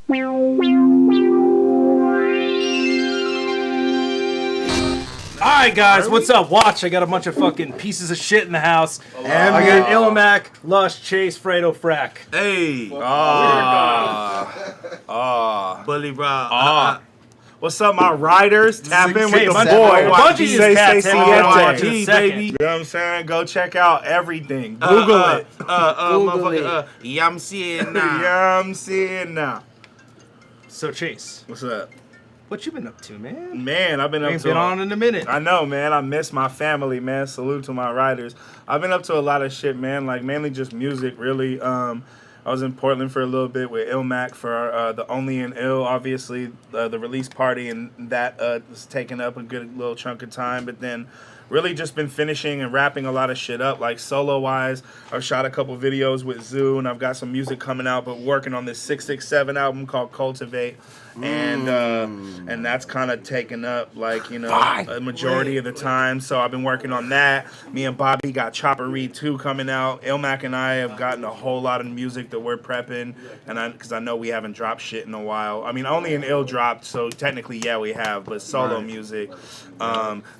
Alright guys, what's up? Watch, I got a bunch of fucking pieces of shit in the house. And I got ILLMAC, Lush, Chase, FREDO, FRAK. Hey! Bully bro. What's up, my riders? Tap in with the boy. Bungie is YG, baby. You know what I'm saying? Go check out everything. Google it. Yeah, I'm seeing now. Yeah, I'm seeing now. So Chase, What's up? what you been up to, man? Man, I've been up Ain't to been on in a minute. I know, man. I miss my family, man. Salute to my riders. I've been up to a lot of shit, man. Like, mainly just music, really. I was in Portland for a little bit with ILLMAC for the Only in Ill, obviously, the release party, and that was taking up a good little chunk of time. But then really just been finishing and wrapping a lot of shit up, like solo-wise. I've shot a couple videos with Zoo, and I've got some music coming out, but working on this 667 album called Cultivate. And that's kind of taken up, like, you know, a majority of the time. So I've been working on that. Me and Bobby got Chopper Read 2 coming out. ILLMAC and I have gotten a whole lot of music that we're prepping, and because I know we haven't dropped shit in a while. I mean, Only in Ill dropped, so technically, yeah, we have, but solo music.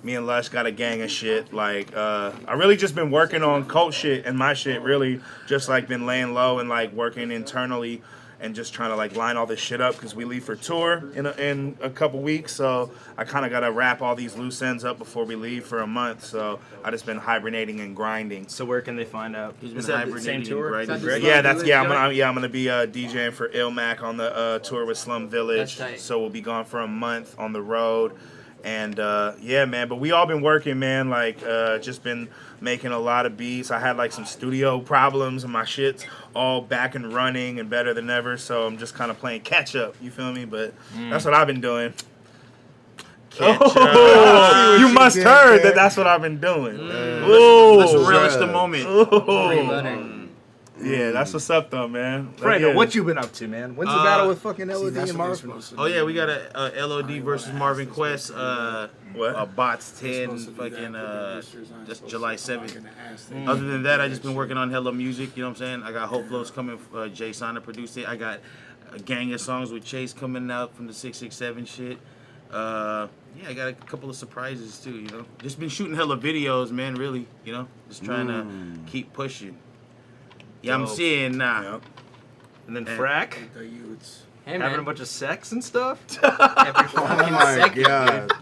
Me and Lush got a gang of shit. Like, I really just been working on cult shit and my shit, really just like been laying low and like working internally and just trying to like line all this shit up because we leave for tour in a couple weeks. So I kind of got to wrap all these loose ends up before we leave for a month. So I just been hibernating and grinding. So where can they find out? Is that the same tour? Yeah, I'm gonna be DJing for ILLMAC on the tour with Slum Village. So we'll be gone for a month on the road. And yeah, man, but we all been working, man, like just been making a lot of beats. I had like some studio problems and my shit's all back and running and better than ever, so I'm just kind of playing catch up, you feel me? But that's what I've been doing. Catch up. You must heard that that's what I've been doing. Let's relish the moment. Yeah, that's what's up though, man. FREDO, what you been up to, man? When's the battle with fucking LOD and Marvin? Oh yeah, we got a LOD versus Marvin Quest. Bots 10, fucking just July 7th. Other than that, I just been working on hella music. You know what I'm saying? I got Hope Flows coming. Jay Sana produced it. I got a gang of songs with Chase coming out from the 667 shit. Yeah, I got a couple of surprises too. You know, just been shooting hella videos, man. Really, you know, just trying to keep pushing. Yeah, I'm seeing now. Yep. And then FRAK, Hey, having a bunch of sex and stuff. Every fucking second, God.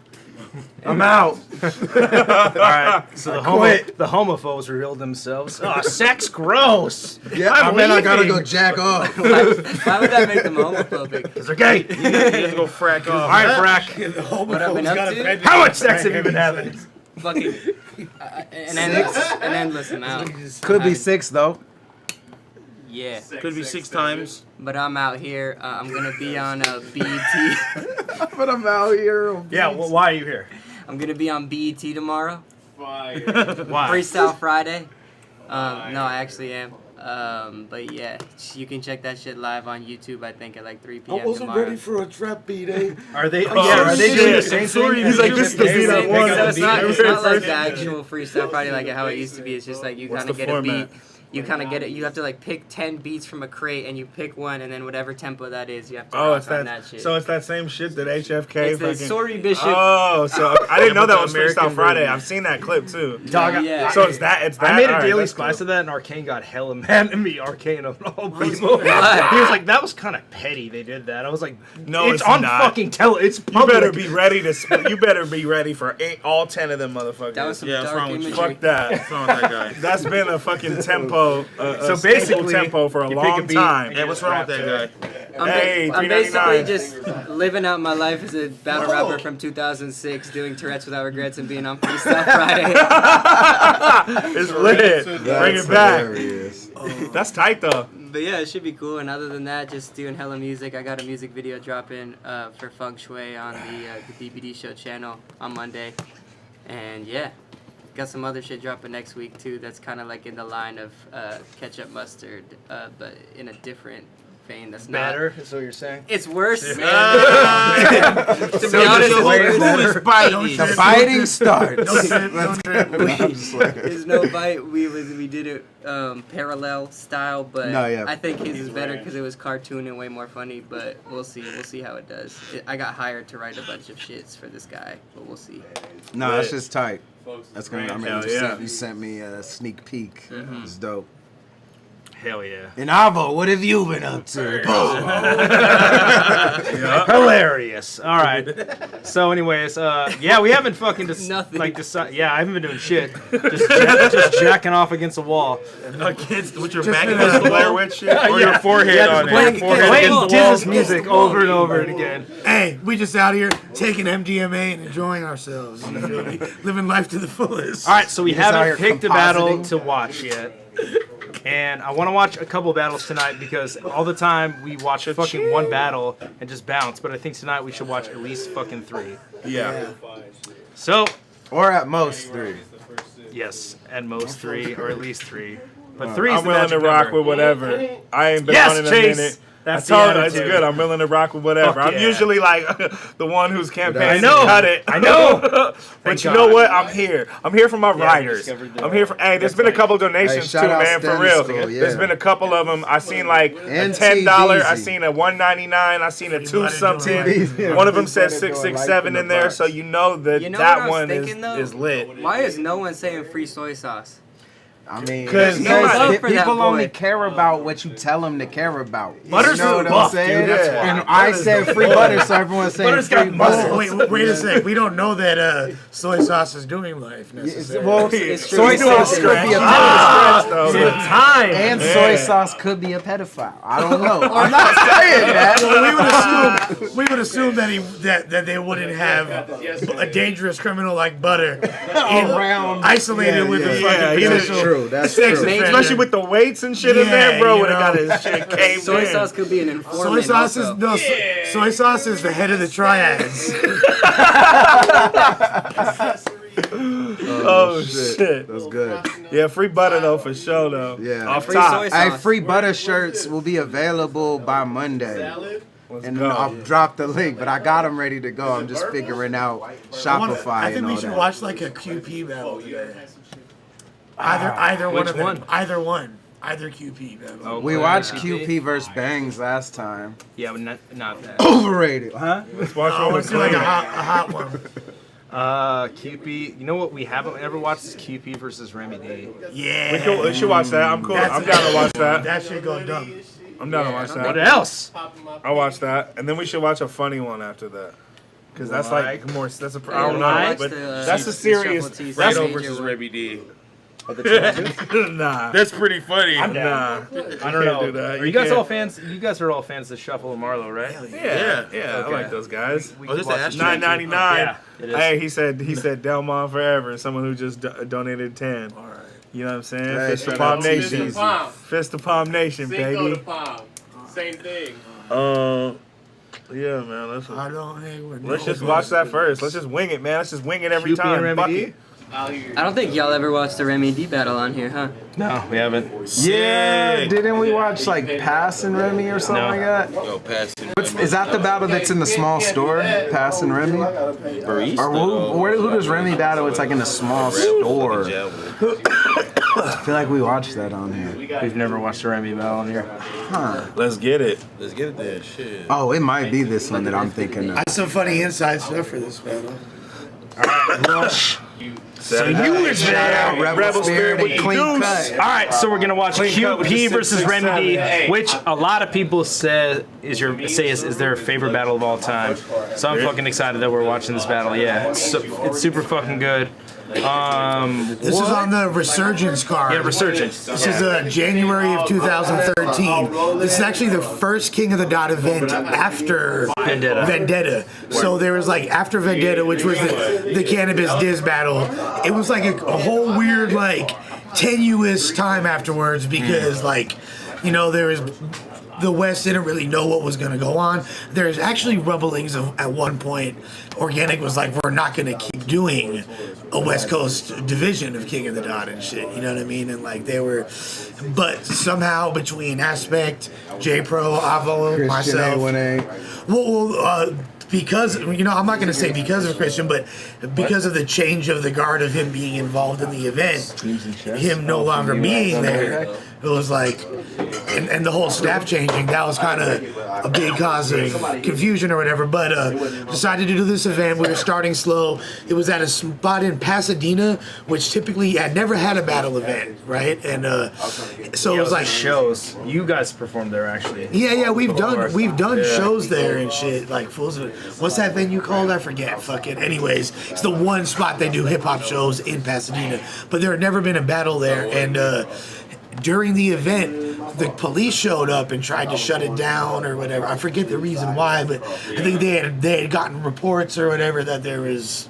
I'm out. Alright, so the homophobes revealed themselves. Oh, sex gross! Yeah, I mean, I gotta go jack off. Why would that make them homophobic? Because they're gay! You just go FRAK off. Alright, FRAK. What I've been up to? How much sex have you been having? Fucking an endless amount. Could be 6 though. Yeah. Could be 6 times. But I'm out here. I'm gonna be on BET. But I'm out here. Yeah, well, why are you here? I'm gonna be on BET tomorrow. Why? Freestyle Friday. No, I actually am. But yeah, you can check that shit live on YouTube. I think at like 3 p.m. I wasn't tomorrow. ready for a trap beat, eh? Are they? Are they doing the same thing? He's like, this is the beat I want. So it's not like the actual Freestyle Friday like how it used to be. It's just like you kind of get a beat. You kind of get it. You have to like pick 10 beats from a crate, and you pick one, and then whatever tempo that is, you have to rock on that shit. So it's that same shit that HFK. It's the Sorry Bishop. Oh, so I didn't know that was Freestyle Friday. I've seen that clip too. Dog, Yeah. So it's that. It's that. I made a All right, daily that's slice cool. of that, and Arcane got hella mad at me. Arcane of all people. He was like, "That was kind of petty. They did that." I was like, No, it's on not. fucking It's You public. better be ready to. You better be ready for all 10 of them motherfuckers. That was some Yeah, what's dark wrong with you? imagery. Fuck that. What's wrong with that guy? That's been a fucking tempo. So staple basically, tempo for a you pick a long beat, time. Hey, what's wrong with that guy? I'm basically $3.99. just living out my life as a battle rapper from 2006, doing Tourette's Without Regrets and being on Freestyle Friday. It's lit. Bring it back. Hilarious. That's tight though. But yeah, it should be cool. And other than that, just doing hella music. I got a music video dropping for Feng Shui on the DBD Show channel on Monday. And yeah, got some other shit dropping next week too. That's kind of like in the line of ketchup mustard, but in a different vein. That's Better is what you're saying. It's worse. Man. To be So honest, who is biting? The biting starts. there's no bite. We did it parallel style, but No, yeah. I think his is better because it was cartoon and way more funny. But we'll see. We'll see how it does. I got hired to write a bunch of shits for this guy, but we'll see. No, that's just tight. That's gonna. I mean, Hell you sent me a sneak peek. It's dope. Hell yeah. And Avo, what have you been up to? Hilarious. All right. So, anyways, yeah, we haven't fucking Nothing. Yeah, I haven't been doing shit. Just jacking off against a wall. Against with your back Just against the Blair wall. Witch shit, or your forehead Yeah, on just it. Your forehead playing against the wall. Diz's music over and over and again. Hey, we just out here taking MDMA and enjoying ourselves. You feel me? Living life to the fullest. All right, so we just out haven't here picked a battle compositing. to watch yet. And I want to watch a couple battles tonight because all the time we watch fucking one battle and just bounce. But I think tonight we should watch at least fucking 3. Yeah. So, Or at most 3. yes, at most 3 or at least 3. But 3 is I'm the willing magic to rock number. with whatever. I ain't been Yes, on in a Chase! minute. That's I told the her it's attitude. good. I'm willing to rock with whatever. Fuck I'm yeah. usually like the one who's campaigning I know. to cut it. I know. But Thank you know God. what? I'm here. I'm here for my riders. discovered that. I'm here for. Hey, there's been a couple donations too, shout out man. For Stanley real. School, yeah. There's been a couple of them. I seen like And a $10. I TBZ. seen a $1.99. I seen a 2 something. TBZ. One of them said Free Butter 667 doing in life in there, the so you know that You know what I that was one thinking, though? is lit. Why is no one saying free soy sauce? I mean, Because no love for that people boy. only care about what you tell them to care about. Butter's you know what I'm buff, saying? dude, that's why. And I said free butter, so everyone's saying Butter's free got butter. Wait a sec. We don't know that soy sauce is doing life necessarily. Well, It's true. soy It's sauce true. could be a Stretch, though. Time. and Yeah. soy sauce could be a pedophile. I don't know. I'm not saying that. We would assume that they wouldn't have a dangerous criminal like Butter Around. isolated with a yeah, fucking yeah. potential True. That's sex true. offender. Especially with the weights and shit in Yeah, there, bro. you Would have got know. his shit caved Soy in. sauce could be an Soy informant. sauce is also. soy sauce is the head of the triads. Oh shit. That's good. Yeah, free butter though for sure though. Yeah. Off Free top. soy sauce. Hey, free butter shirts will be available by Monday. Let's And go. I'll drop the link, but I got them ready to go. I'm just figuring out Shopify I think and we all should that. watch like a QP battle today. Either one Which of them. one? Either one. Either QP battle. We watched QP versus Bangs last time. Yeah, but not that. Overrated, huh? Let's watch I one want with to see like a Clayton. hot one. QP. You know what we haven't ever watched is QP versus REMYD. Yeah. We should watch that. I'm cool. That's- I'm down to watch that. That shit go dumb. I'm down to watch What that. else? I'll watch that, and then we should watch a funny one after that. Cause that's like more. That's a. I don't know, Like but the, that's a serious. Shuffle T's That's FREDO major versus one. REMYD. nah. That's pretty funny. I'm down. Nah. I don't know. Do that. Are you guys can't- all fans? You guys are all fans of Shuffle and Marlowe, right? Yeah, yeah. Okay. I like those guys. We Oh, can this watch the it. asterisk? $9.99. Yeah, it is. Hey, he said Delmon forever. Someone who just donated 10. You know what I'm saying? Hey, Fist to shout Palm out to Nation. Easy. Fist to Palm Nation, Cinco de baby. Palm. Same thing. Yeah, man. I don't hang with Let's no just watch that first. Let's just wing it, man. Let's just wing it every QP time. and Fuck REMYD? it. Out here. I don't think y'all ever watched the REMYD battle on here, huh? No, we haven't. Yeah, didn't we watch like Pass and Remy or something No. like that? Yo, passing. Is that the battle that's in the small store? Pass and Remy? Barista, Or who does Remy battle? It's like in a small store. I feel like we watched that on here. We've never watched a REMYD battle on here. Huh. Let's get it. Let's get it there. Shit. Oh, it might be this one that I'm thinking of. Got some funny inside stuff for this battle. So you was there. Rebel Spirit and Clean Cut. All right, so we're gonna watch Clean cut with the QP versus 667. REMYD, which a lot of people say is their favorite battle of all time. So I'm fucking excited that we're watching this battle. Yeah, it's super fucking good. This is on the Resurgence card. Yeah, Resurgence. This is January of 2013. This is actually the first King of the Dot event after Vendetta. So there was like after Vendetta, which was the cannabis diz battle. It was like a whole weird like tenuous time afterwards because like there was. The West didn't really know what was going to go on. There's actually rumblings of at one point, Organic was like, we're not going to keep doing a West Coast division of King of the Dot and shit. You know what I mean? And like they were, But somehow between Aspect, J Pro, Avo, Christian myself, A1A. well, because I'm not going to say because of Christian, but because of the change of the guard of him being involved in the event, him no longer being there, it was like, and the whole staff changing, that was kind of a big cause of confusion or whatever. But decided to do this event. We were starting slow. It was at a spot in Pasadena, which typically had never had a battle event, right? And so it was like shows. You guys performed there actually. Yeah, we've done shows there and shit. Like fools. What's that venue called? I forget. Fucking. Anyways, it's the one spot they do hip hop shows in Pasadena, but there had never been a battle there. And during the event, the police showed up and tried to shut it down or whatever. I forget the reason why, but I think they had gotten reports or whatever that there was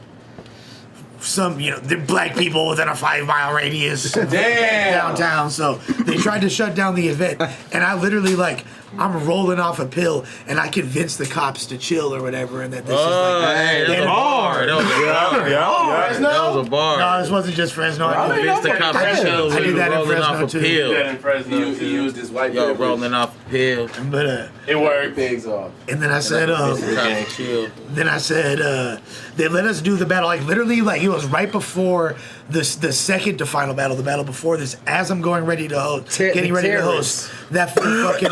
some, the black people within a 5-mile radius downtown. So they tried to shut down the event, and I literally I'm rolling off a pill, and I convinced the cops to chill or whatever, and that this is that was a bar. That was a bar. No, this wasn't just Fresno. I convinced the cops to chill. I did that in rolling off Fresno a too. pill. You used this white Yo, rolling off a pill. But It worked. Pigs off. and then I said, Chill. then I said, they let us do the battle. Literally, it was right before the second to final battle, the battle before this. As I'm getting ready to host, that fucking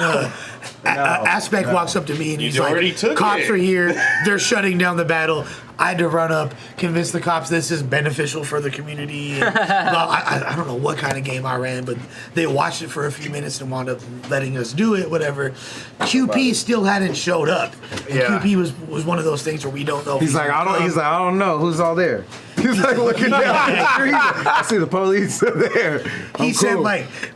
Aspect walks up to me and he's like, "Cops are here. They're shutting down the battle." I had to run up, convince the cops this is beneficial for the community. And, I don't know what kind of game I ran, but they watched it for a few minutes and wound up letting us do it, whatever. QP still hadn't showed up. And QP was one of those things where we don't know. He's like, I don't know who's all there. He's like looking down. I see the police there. He said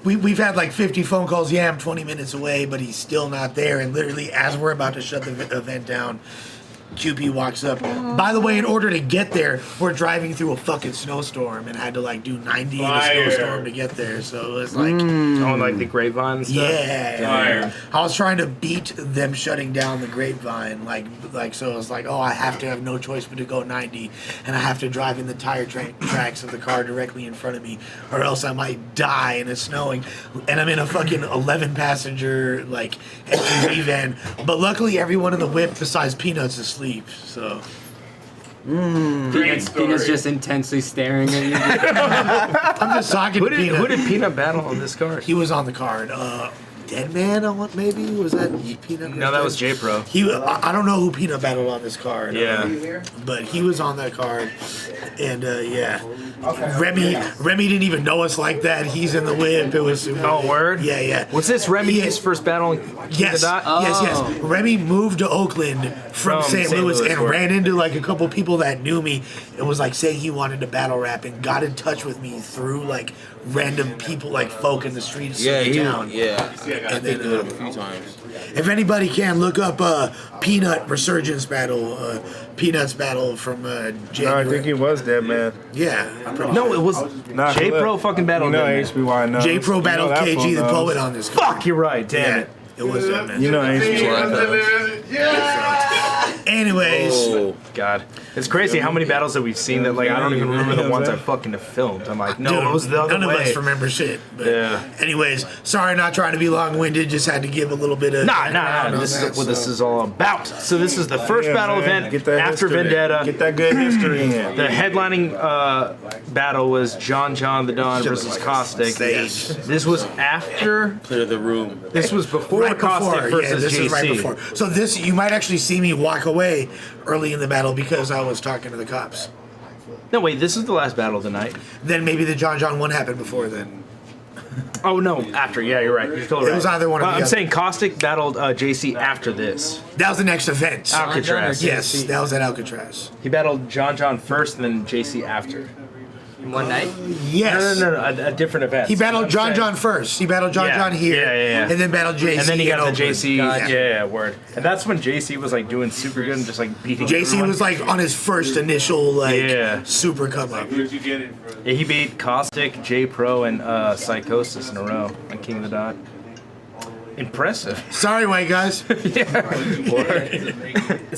we've had 50 phone calls. Yeah, I'm 20 minutes away, but he's still not there. And literally, as we're about to shut the event down, QP walks up. By the way, in order to get there, we're driving through a fucking snowstorm and had to do 90 in a snowstorm to get there. So it was on the grapevine and stuff. Yeah. I was trying to beat them shutting down the grapevine. So I was like, I have to have no choice but to go 90, and I have to drive in the tire tracks of the car directly in front of me, or else I might die and it's snowing. And I'm in a fucking 11-passenger SUV van. But luckily, everyone in the whip besides Peanuts is asleep. So. Peanut's just intensely staring at you. I'm just talking to Peanut. Who did Peanut battle on this card? He was on the card. Dead Man, maybe? Was that Peanut? No, that was J Pro. I don't know who Peanut battled on this card. Yeah. But he was on that card. And yeah. Remy didn't even know us like that. He's in the whip. It was word? Yeah. Was this Remy's first battle in Yes. the dot? Yes. Remy moved to Oakland from St. Louis and ran into a couple people that knew me and was saying he wanted to battle rap and got in touch with me through random people folk in the streets of town. I think do it a few times. If anybody can, look up Peanut Resurgence battle, Peanut's battle from January. No, I think he was Dead Man. Yeah, I'm pretty No, sure. it was J Pro fucking battle. HBY knows. J Pro battled KG the poet on this. Fuck, you're right. Damn it. It was Dead Man. HBY knows. Anyways. Oh. God. It's crazy how many battles that we've seen that I don't even remember the ones I fucking have filmed. I'm like, no, Dude, it was the other none way. of us remember shit. But Yeah. anyways, sorry, not trying to be long-winded. Just had to give a little bit of. Nah. This is what this is all about. So this is the first battle event after Vendetta. Get that good history in. The headlining battle was John the Don versus Caustic. This was after. Clear the room. This was before Right Caustic before, versus this JC. is right before. So this, you might actually see me walk away early in the battle because I was talking to the cops. No, wait, this is the last battle of the night. Then maybe the John one happened before then. Oh, no, after. Yeah, you're right. You're totally right. It was either one or the I'm other. saying Caustic battled JC after this. That was the next event. Alcatraz. Yes, that was at Alcatraz. He battled John first and then JC after. One night? Yes. No, a different event. He battled I'm saying- John first. He battled John here. Yeah. And then battled JC. And then he got the in JC. Oakland. Yeah, word. And that's when JC was doing super good and just beating JC everyone. was on his first initial super come up. Where'd you get it from? Yeah, he beat Caustic, J Pro, and Psychosis in a row on King of the Dot. Impressive. Sorry, white guys. Is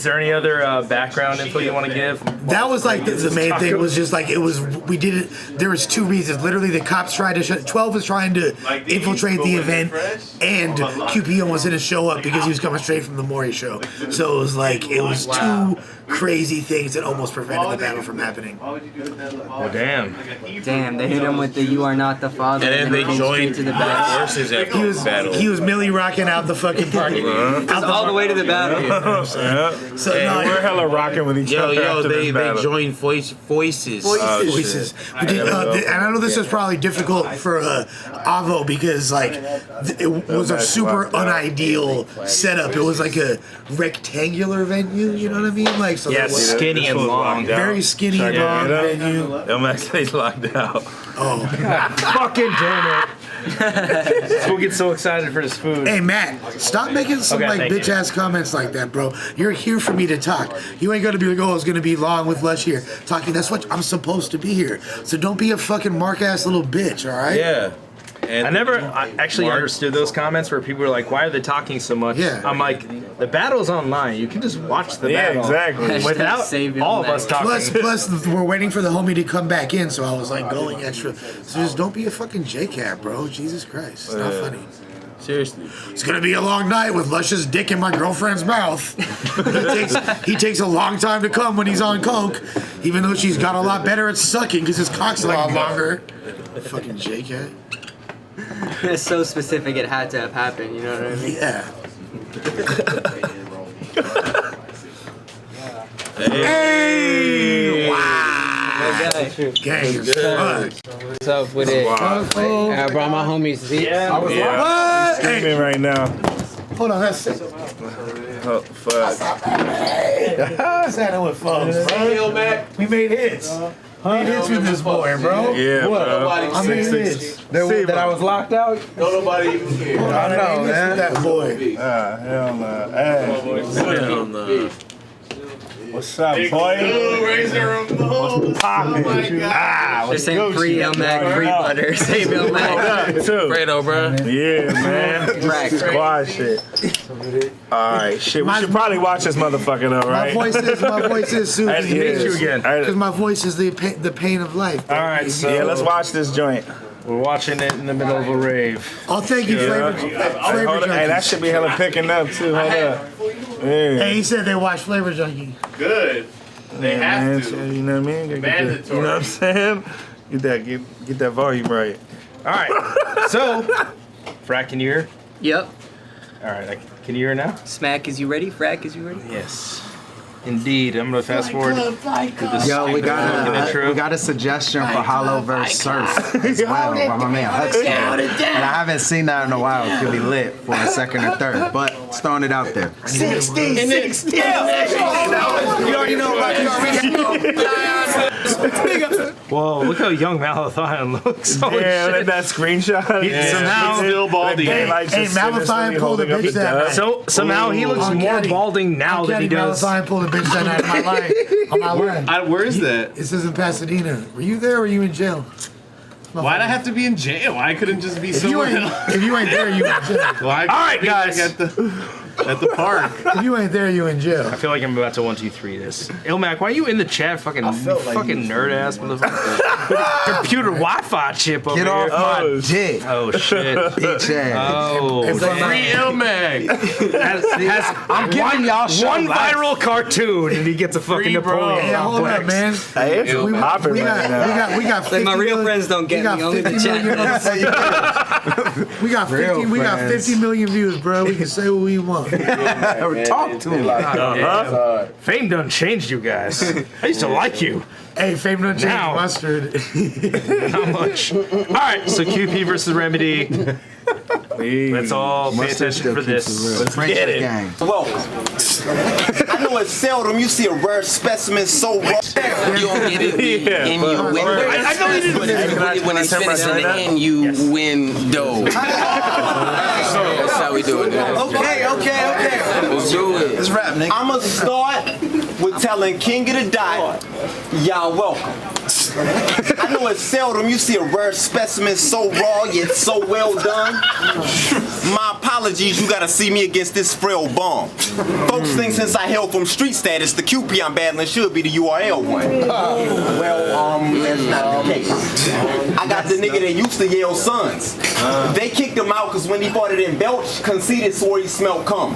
there any other background info you want to give? That was like the main thing was just like we did it. There was two reasons. Literally, the cops tried to 12 was trying to infiltrate the event, and QP almost didn't show up because he was coming straight from the Maury show. So it was like two crazy things that almost prevented the battle from happening. Oh damn! Damn, they hit him with the "You are not the father," And then they came joined straight to the back. forces after the battle. He was Millie rocking out the fucking party, All the way to the battle. So Hey, no, We're hella rocking with each other. Yo, after they this battle. joined voices. voices. And I know this was probably difficult for Avo because like it was a super unideal setup. It was like a rectangular venue. You know what I mean? Like so. Yeah, there was skinny and long. very skinny and long venue. LMAC stays locked out. Oh, Fucking damn it! We'll get so excited for his food. hey Matt, stop making some Okay, like thank bitch you. ass comments like that, bro. You're here for me to talk. You ain't gonna be like, oh, it's gonna be long with Lush here talking. That's what I'm supposed to be here. So don't be a fucking mark ass little bitch, all right? Yeah. And I never actually understood those comments where people were like, "Why are they talking so much?" Yeah. I'm like, "The battle's online. You can just watch the Yeah, battle exactly. without Save it all of on us that. talking." Plus, we're waiting for the homie to come back in, so I was like going extra. So just don't be a fucking J-Cat, bro. Jesus Christ, it's not funny. seriously. It's gonna be a long night with Lush's dick in my girlfriend's mouth. he takes a long time to come when he's on coke, even though she's got a lot better at sucking because his cock's a lot longer. Fucking J-Cat. It's so specific, it had to have happened. You know what I mean? Yeah. Hey! Okay. Gang is fuck. What's up with it? I brought my homies. Yeah. Streaming right now. Hold on, that's it. Oh, fuck. Santa with folks, bro. We made hits. Made hits with this boy, bro. Yeah, bro. I made hits. That I was locked out? No, nobody even cares. I know, man. That boy. Hell no. Hey, what's up, boy? What's poppin'? They're saying free LMAC, free butter. Save LMAC. FREDO, bro. Yeah, man. FRAK. Squad shit. Alright, shit. We should probably watch this motherfucker though, My right? voice is Sue. Nice to meet you again. Because my voice is the pain of life. All right, so Yeah, let's watch this joint. we're watching it in the middle of a rave. I'll thank you, Flavor Hold on. Hey, that Junkie. should be hella picking up too. Hold up. Hey, Yeah. he said they watch Flavor Junkie. Good. They Yeah, man, have so, to. you know what I mean? Get that- Mandatory. you know what I'm saying? Get that volume right. All right, so FRAK, can you hear? Yep. All right, can you hear now? Smack, is you ready? FRAK, is you ready? Yes, indeed. I'm gonna fast forward to this Yo, we stupid got fucking intro. a suggestion for Hollow vs. Surf as well by my man Hudson. And I haven't seen that in a while. It could be lit for a second or third, but just throwing it out there. 60. You already know Whoa, look how young Malathion looks. Holy Damn, shit. that screenshot. Somehow, Still baldy. Hey, Malathion pulled a bitch that night. somehow he looks more Uncanny. balding now than he does. Malathion pulled a bitch that night on my line. Where is that? This is in Pasadena. Were you there or were you in jail? Why'd I have to be in jail? I couldn't just be If you somewhere ain't, else. if you ain't there, you in jail. Well, I All right, could be, like, guys. at the park. If you ain't there, you in jail. I feel like I'm about to 1, 2, 3 this. ILLMAC, why are you in the chat? Fucking nerd ass motherfucker. Computer Wi-Fi chip over Get here. off my dick, Oh shit. bitch ass. Oh. Free ILLMAC. I'm giving y'all one life. viral cartoon and he gets a fucking Free, bro. Napoleon Hey, hold up, complex. man. Hey, it's We popping got, right now. we got 50 Like my real million- friends don't get we got me, only the 50 chat. million we got Real 50 we got friends. 50 million views, bro. We can say what we want. Talk to me. Fame done changed you guys. I used to like you. Hey, fame don't change Now. mustard. Not much. Alright, so QP versus Remedy. Let's all pay Mustard attention still for keeps this. it real. French gang. Welcome. I know it's seldom you see a rare specimen so raw. You don't get it Yeah, in your window. I know you didn't- But if you get it when it's finished in the end, you window. That's how we do it. Okay. Let's do it. Let's rap, nigga. I'ma start with telling King of the Dot, y'all welcome. I know it's seldom you see a rare specimen so raw yet so well done. My apologies, you gotta see me against this frail bomb. Folks think since I hail from street status, the QP I'm battling should be the URL one. That's not the case. I got the nigga that used to yell sons. They kicked him out because when he farted in belch, conceited swore he smelled cum.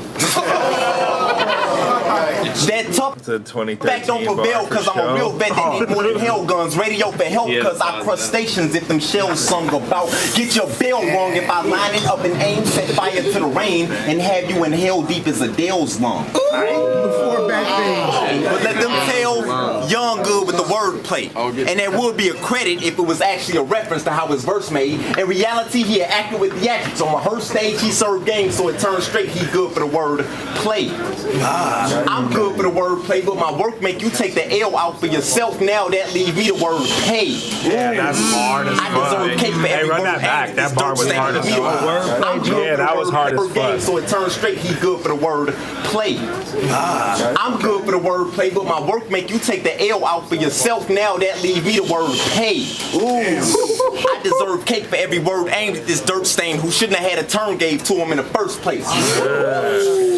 That tough fact don't prevail because I'm a real vet that need more than hell guns. Radio for help because I crustaceans if them shells sung about. Get your bell wrong if I line it up and aim, set fire to the rain, and have you in hell deep as Adele's lung. Before backstage. But let them tell Young good with the wordplay. And there would be a credit if it was actually a reference to how his verse made. In reality, he acted with theatrics. On rehearsed stage, he served games, so it turned straight. He good for the word play. I'm good for the word play, but my work make you take the L out for yourself. Now that leave me the word pay. Yeah, that's hard as fuck. I deserve cake for every run word. that back. That bar was hard as fuck. Yeah, that was hard as fuck. So it turned straight. He good for the word play. I'm good for the word play, but my work make you take the L out for yourself. Now that leave me the word pay. I deserve cake for every word aimed at this dirt stain who shouldn't have had a turn gave to him in the first place.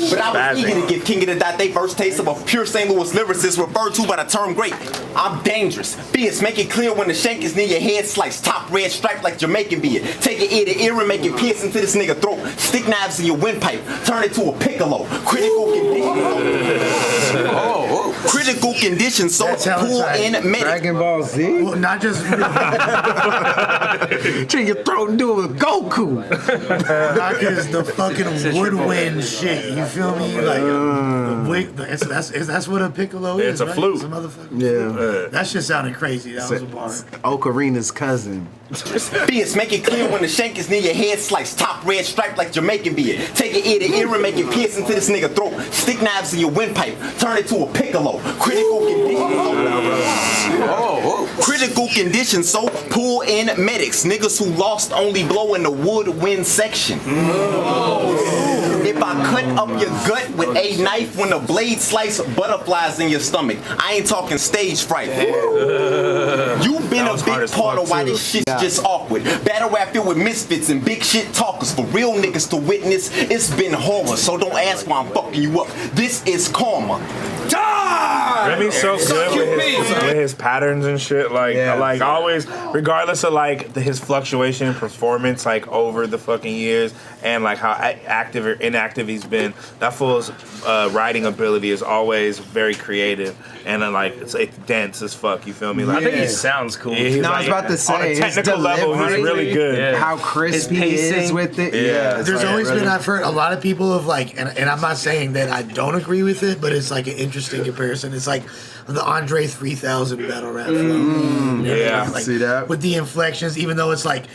But I was eager to give King of the Dot they first taste of a pure St. Louis lyricist referred to by the term great. I'm dangerous. Fierce, make it clear when the shank is near your head, slice top red stripe like Jamaican beard. Take it ear to ear and make it pierce into this nigga throat. Stick knives in your windpipe, turn it to a piccolo. Critical condition. Critical condition, so pull in medic. Dragon Ball Z? Well, not just. Turn your throat into a Goku. Not just the fucking woodwind shit. You feel me? Like, that's what a piccolo is. It's a right? flute. It's a motherfucker. Yeah. That shit sounded crazy. That was a bar. Ocarina's cousin. Fierce, make it clear when the shank is near your head, slice top red stripe like Jamaican beard. Take it ear to ear and make it pierce into this nigga throat. Stick knives in your windpipe, turn it to a piccolo. Critical condition. Critical condition, so pull in medics. Niggas who lost only blow in the woodwind section. If I cut up your gut with a knife when the blade slice butterflies in your stomach, I ain't talking stage fright. You've been a big part of why this shit's just awkward. Battle rap filled with misfits and big shit talkers. For real niggas to witness, it's been horror. So don't ask why I'm fucking you up. This is karma. Remy's so good with his patterns and shit. Like always, regardless of like his fluctuation in performance, like over the fucking years, and like how active or inactive he's been. That fool's writing ability is always very creative and like it's dense as fuck. You feel me? Like, I think he sounds cool. Yeah, No, I was about to say, on a technical level, he's really good. Yeah. How crisp he is with it. Yeah. There's always been, I've heard a lot of people have like, and I'm not saying that I don't agree with it, but it's like an interesting comparison. It's like the Andre 3000 battle rap flow. Yeah, like, see that? with the inflections, even though it's like,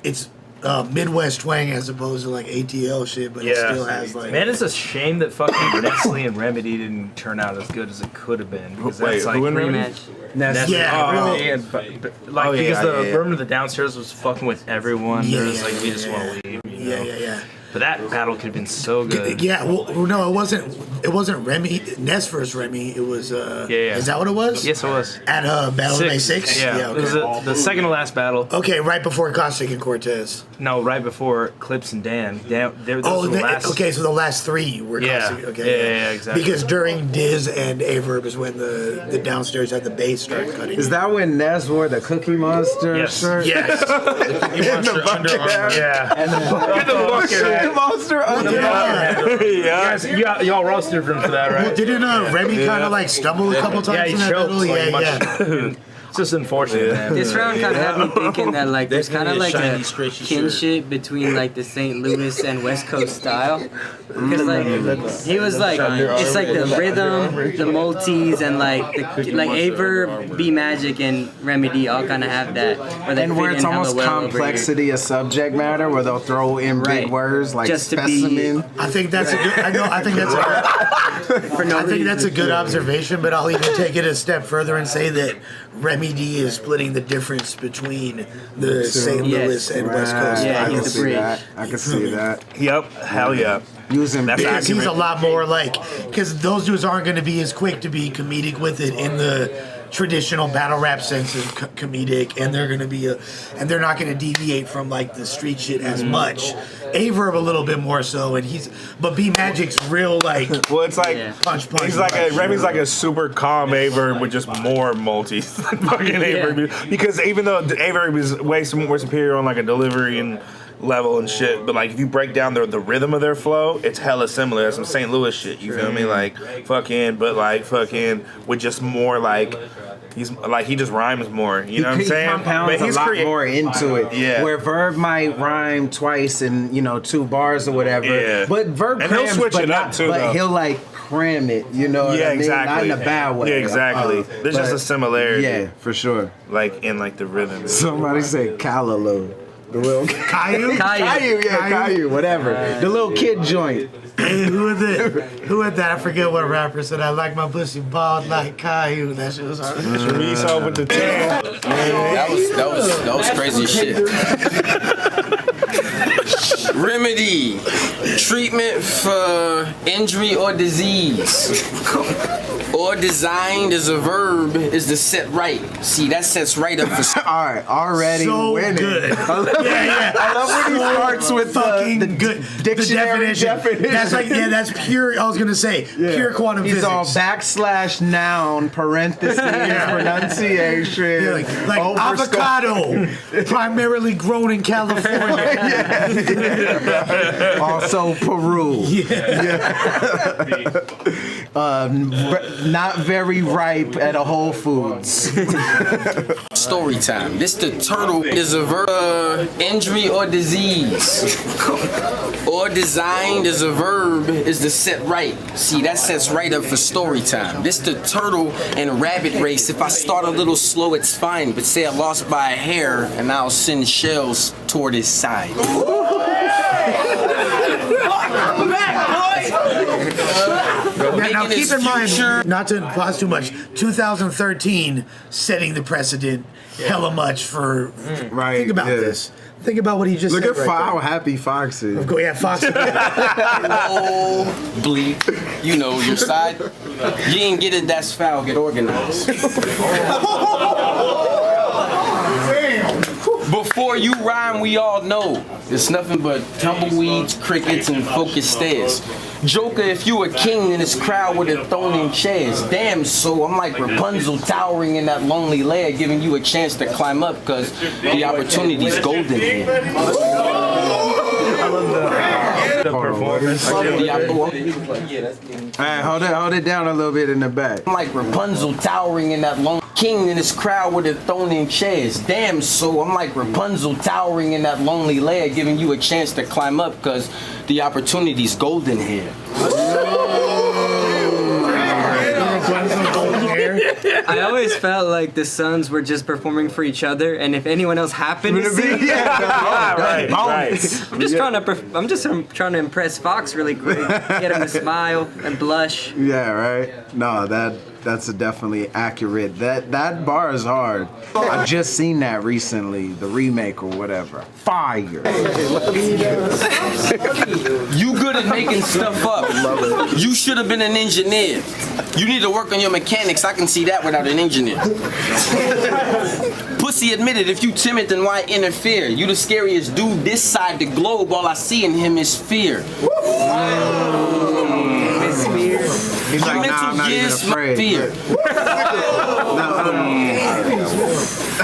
it's Midwest twang as opposed to like ATL shit, but it still has like. Man, it's a shame that fucking Nestle and Remedy didn't turn out as good as it could have been. Because that's like rematch. Nestle, really? and, because the room to the downstairs was fucking with everyone. There was like, we just want to leave. You know? Yeah. But that battle could have been so good. Yeah, well, no, it wasn't. It wasn't Remy. Ness versus Remy. It was. Is that what it was? Yes, it was. At Battle of May 6? Yeah. Okay. It was the second to last battle. Okay, right before Caustic and Cortez. No, right before Clips and Dan. Those were the last. Okay, so the last three were Caustic. Okay, yeah, exactly. Because during Diz and Averb is when the downstairs had the bass started cutting. Is that when Ness wore the Cookie Monster shirt? Yes. And the bucket hat. Yeah. And the bucket monster under Y'all roasted him for that, right? Well, didn't Remy kind of like stumble a couple times in that battle? Yeah. It's just unfortunate, man. This round kind of had me thinking that like there's kind of like a kinship between like the St. Louis and West Coast style. Because like he was like it's like the rhythm, the multis, and like Aver, B Magic, and Remedy all kind of have that. And where it's almost complexity of subject matter, where they'll throw in big words like just specimen. I think that's a good. I think that's a good observation, but I'll even take it a step further and say that Remedy is splitting the difference between the St. Louis and West Coast. Yeah, he's the bridge. I can see that. Yep, hell yeah. Using because he's a lot more like, because those dudes aren't going to be as quick to be comedic with it in the traditional battle rap sense of comedic, and they're gonna be and they're not gonna deviate from like the street shit as much. Averb a little bit more so, but B Magic's real like. Well, it's like punch. He's like Remy's like a super calm Averb with just more multis than fucking Averb, because even though Averb is way more superior on like a delivery and level and shit, but like if you break down the rhythm of their flow, it's hella similar. It's some St. Louis shit, you feel me? Like fucking with just more like he just rhymes more. You know what I'm saying? Compounds a lot more into it. Yeah. Where Verb might rhyme twice in 2 bars or whatever. Yeah. But Verb and crams, he'll switch it up too. But he'll like cram it. You know what I mean? Exactly. Not in a bad way. Yeah, exactly. There's just a similarity. Yeah, for sure. Like in like the rhythm. Somebody say Callaloo. The little Caillou? Caillou, whatever. The little kid joint. Hey, who had that? I forget what rapper said. I like my pussy bald like Caillou. That shit was hard. Chorizo with the tan. That was crazy shit. Remedy, treatment for injury or disease. Or designed as a verb is to set right. See, that sets right up for. All right, already so winning. Good. Yeah. I love when he starts with fucking the good dictionary definition. That's like that's pure. I was gonna say pure quantum He's physics. all /noun parentheses pronunciation. Like avocado, primarily grown in California. Also Peru. Not very ripe at a Whole Foods. Story time. This the turtle is a verb, injury or disease. Or designed as a verb is to set right. See, that sets right up for story time. This the turtle and rabbit race. If I start a little slow, it's fine. But say I lost by a hair, and I'll send shells toward his side. Now keep in mind, not to pause too much, 2013 setting the precedent hella much for. Right. Think about this. Think about what he just Look said. at how happy Fox is. Yeah, Fox. Oh, bleep. You know your side. You didn't get it, that's foul. Get organized. Before you rhyme, we all know it's nothing but tumbleweeds, crickets, and focused stares. Joker, if you a king, then this crowd would have thrown in chairs. Damn, so I'm like Rapunzel towering in that lonely lair, giving you a chance to climb up, cause the opportunity's golden here. I love the performance. Alright, hold it down a little bit in the back. I'm like Rapunzel towering in that lonely king, and this crowd would have thrown in chairs. Damn, so I'm like Rapunzel towering in that lonely lair, giving you a chance to climb up, cause the opportunity's golden here. I always felt like the Suns were just performing for each other, and if anyone else happened to see, right. I'm just trying to impress Fox really quick, get him to smile and blush. Yeah, right. No, that's definitely accurate. That bar is hard. I just seen that recently, the remake or whatever. Fire. You good at making stuff up. You should have been an engineer. You need to work on your mechanics. I can see that without an engineer. Pussy admitted, if you timid, then why interfere? You the scariest dude this side the globe. All I see in him is fear. He's like, nah, I'm not even afraid. Fear.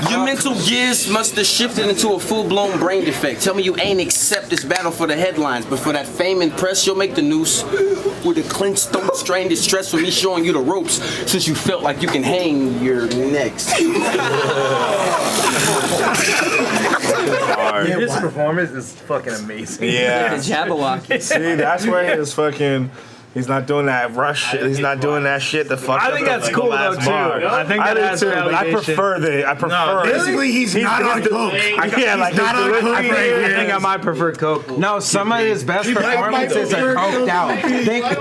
Your mental gears must have shifted into a full-blown brain defect. Tell me you ain't accept this battle for the headlines, but for that fame and press, you'll make the noose with a clenched throat, strained distress for me showing you the ropes, since you felt like you can hang your necks. His performance is fucking amazing. Yeah. The Jabberwocky. See, that's where his fucking. He's not doing that rush shit. He's not doing that shit to fuck I up think the that's cool though last too. bar. I think that has too, but I prefer Basically, he's not on coke. Yeah, like not on coke I think I might prefer Coke. No, some of his best performances are coked out.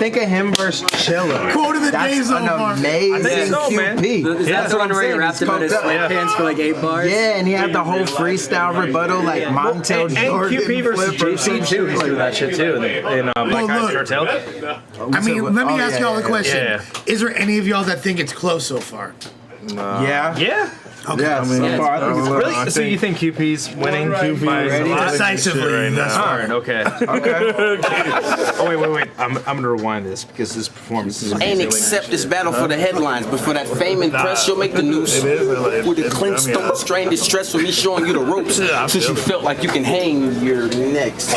Think of him versus Chiller. Quote of the day That's so an far. amazing I think so, man. QP. Is that the one where he rapped about his sweatpants for like 8 bars? Yeah, and he had the whole freestyle rebuttal like Montel Jordan. And QP versus JC too. He's doing that shit too. In Black Eyes Cartel. I mean, let me ask y'all a question. Yeah. Is there any of y'all that think it's close so far? Yeah. Yeah. Okay. Yeah, I mean, so far I think it's Really? So you think QP's winning? QP by is a lot? Decisively. right now. That's Hard. Okay. Oh wait. I'm gonna rewind this because this performance is Ain't amazing. accept this battle for the headlines, but for that fame and press, you'll make the news. It is. With the clenched, don't strain distress with me showing you the ropes, since you felt like you can hang your necks.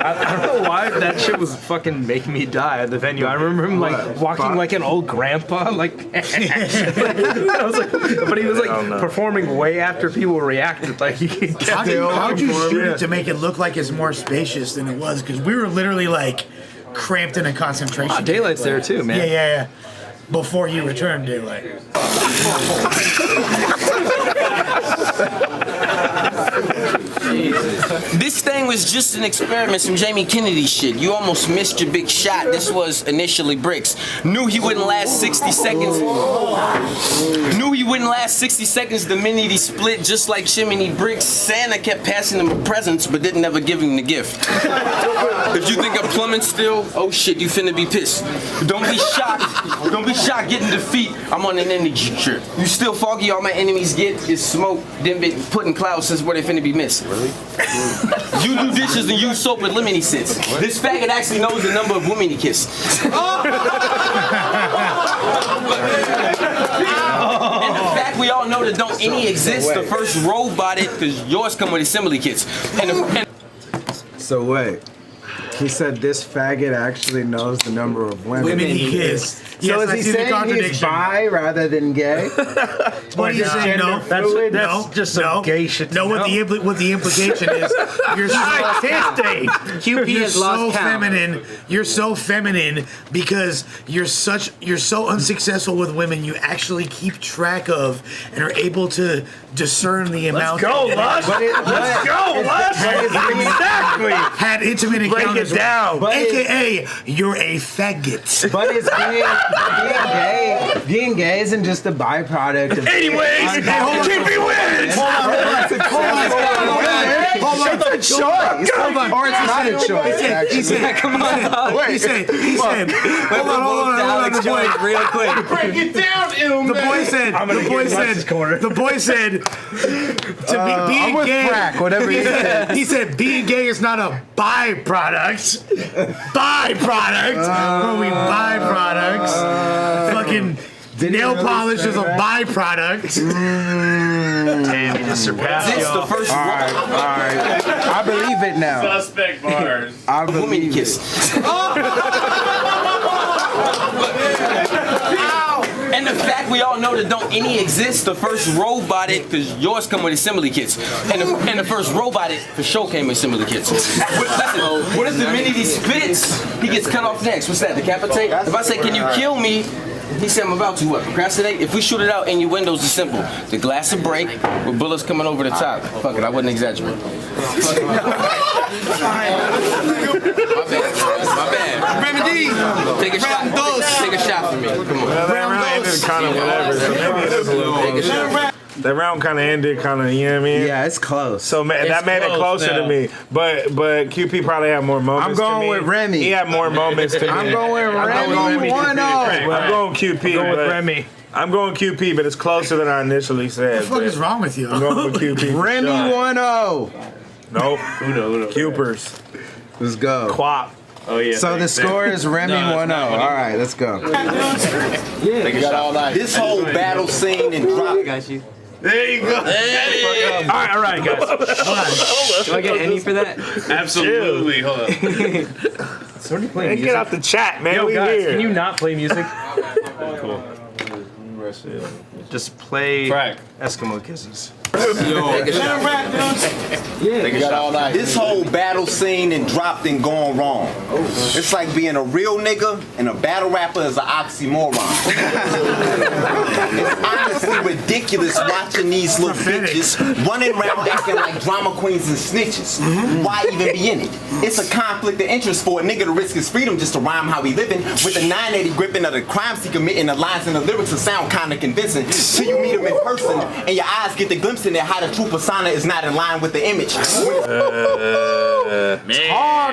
I don't know why that shit was fucking making me die at the venue. I remember him like walking like an old grandpa, like. I was like, but he was like performing way after people reacted. Like, how'd you shoot it to make it look like it's more spacious than it was? Because we were literally like cramped in a concentration camp. Daylight's there too, man. Yeah. Before he returned, Daylight. This thing was just an experiment, some Jamie Kennedy shit. You almost missed your big shot. This was initially bricks. Knew he wouldn't last 60 seconds. Knew he wouldn't last 60 seconds the minute he split, just like Chimney Bricks. Santa kept passing him presents, but didn't ever give him the gift. If you think I'm plumbing still, oh shit, you finna be pissed. Don't be shocked. Don't be shocked getting defeat. I'm on an energy trip. You still foggy, all my enemies get is smoke, then been put in clouds since where they finna be missed. Really? You do dishes and use soap with lemony sits. This faggot actually knows the number of women he kissed. And the fact we all know that don't any exist, the first robot it, cause yours come with assembly kits. So wait. He said this faggot actually knows the number of women he kissed. So is he saying he's bi rather than gay? What he's saying, no. That's just some gay shit. No, what the implication is, you're so QP you're has so lost count. feminine. You're so feminine because you're so unsuccessful with women. You actually keep track of and are able to discern the amount. Let's go, Lush. Let's go, Lush. Exactly. Had intimate encounters. Break it down. AKA, you're a faggot. But it's being gay isn't just a byproduct of. Anyways, QP wins. Hold on. It's a choice. Or it's not a choice. He said, come on. He said, hold on, the boy, real quick. Break it down, the boy said, to be being gay. FRAK, whatever he said. He said, being gay is not a byproduct. Where we buy products. Fucking nail polish is a byproduct. Damn, he just surpassed This y'all. the first All right. I believe it now. Suspect bars. I believe kiss. And the fact we all know that don't any exist, the first robot it, cause yours come with assembly kits. And the first robot it for sure came with assembly kits. What if the minute he spits, he gets cut off next? What's that, decapitate? If I say, can you kill me? He said, I'm about to what? Procrastinate? If we shoot it out in your windows, it's simple. The glass will break with bullets coming over the top. Fuck it, I wouldn't exaggerate. My bad. Remedy! Take a shot. Take a shot for me. Come on. That round ended kind of whatever. So maybe it is a little Take a shot. That round kind of ended kind of, you know what I mean? Yeah, it's close. So that made it closer to me. But QP probably had more moments. I'm going with Remy. He had more moments to me. I'm going with Remy 1-0. I'm going QP. Go with Remy. I'm going QP, but it's closer than I initially said. What the fuck is wrong with you? I'm going with QP. Remy 1-0. Nope. Uno. Cupers. Let's go. Quap. Oh yeah. So the score is Remy 1-0. All right, let's go. This whole battle scene and drop. Got you. There you go. All right, guys. Do I get any for that? Absolutely. Hold on. Somebody play Hey, music. get out the chat, man. Yo, We guys, here. can you not play music? Cool. Just play FRAK. Eskimo Kisses. Take a shot. This whole battle scene and dropped and gone wrong. It's like being a real nigga and a battle rapper is an oxymoron. It's honestly ridiculous watching these little bitches running around acting like drama queens and snitches. Why even be in it? It's a conflict of interest for a nigga to risk his freedom just to rhyme how he living with the 980 gripping of the crimes he committing. The lines and the lyrics will sound kind of convincing till you meet him in person and your eyes get the glimpse in there how the true persona is not in line with the image. Talk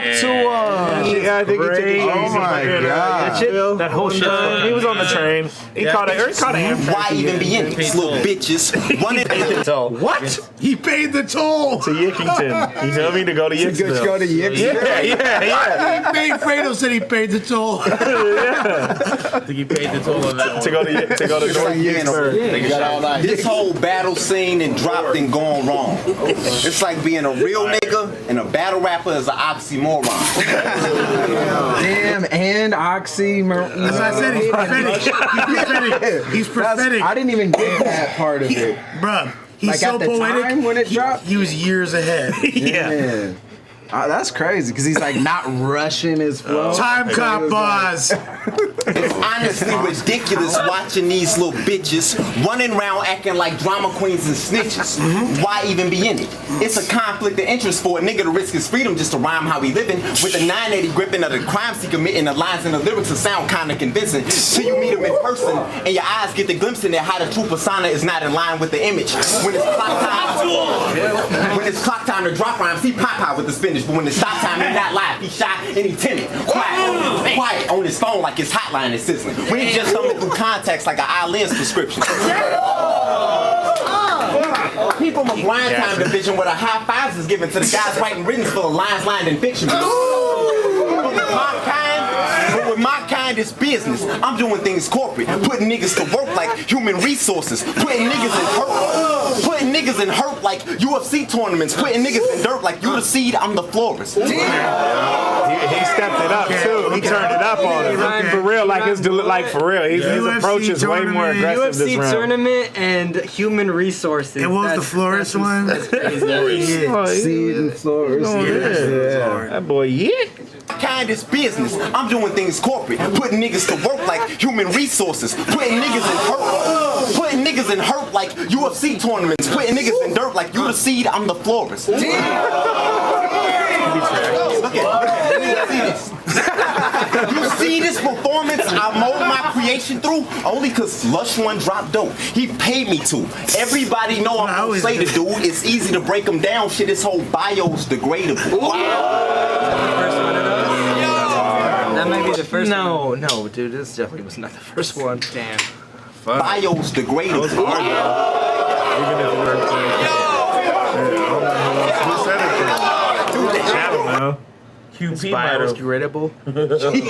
to us. I think he took it easy. Oh my God. That shit, that whole shit. He was on the train. He caught an Amtrak. Why even be in it? These little bitches. One in What? He paid the toll. To Yickington. He told me to go to Yicksville. Go to Yicksville. Yeah. He paid, Fredo said he paid the toll. I think he paid the toll on that one. To go to North Yicksburg. This whole battle scene and dropped and gone wrong. It's like being a real nigga and a battle rapper is an oxymoron. Damn, and oxymoron. As I said, he's prophetic. He's prophetic. He's prophetic. I didn't even get that part of it. Bruh, he's Like so at the poetic. time when it dropped? He was years ahead. Yeah. That's crazy because he's like not rushing his flow. Time cop boss. It's honestly ridiculous watching these little bitches running around acting like drama queens and snitches. Why even be in it? It's a conflict of interest for a nigga to risk his freedom just to rhyme how he living with a 980 gripping of the crimes he committing. The lines and the lyrics will sound kind of convincing till you meet him in person and your eyes get the glimpse into how the true persona is not in line with the image. When it's clock time to drop rhymes, he pop out with the spinach. But when it's stop time, he's not live. He's shy and he's timid. Quiet on his phone like his hotline is sizzling. When he just thumbing through contacts like an ILLMAC prescription. People from a grind time division where the high fives is given to the guys writing written for the lines lined in fiction. But with my kind, it's business. I'm doing things corporate, putting niggas to work like human resources, putting niggas in hurt like UFC tournaments, putting niggas in dirt like you the seed, I'm the florist. He stepped it up too. He turned it up on him. For real, like his approach is way more aggressive this UFC round. tournament and human resources. And what was the florist one? Seed and florist. That boy, yeah. Kind is business. I'm doing things corporate, putting niggas to work like human resources, putting niggas in hurt like UFC tournaments, putting niggas in dirt like you the seed, I'm the florist. Look at you see this performance I mold my creation through only cause Lush One dropped dope. He paid me to. Everybody know I'm gonna say the dude. It's easy to break him down. Shit, his whole bio's degradable. That might be the first one. No, dude, this definitely was not the first one. Damn. Bio's degradable. Even if it works. Who said it? I don't know. QP biodegradable.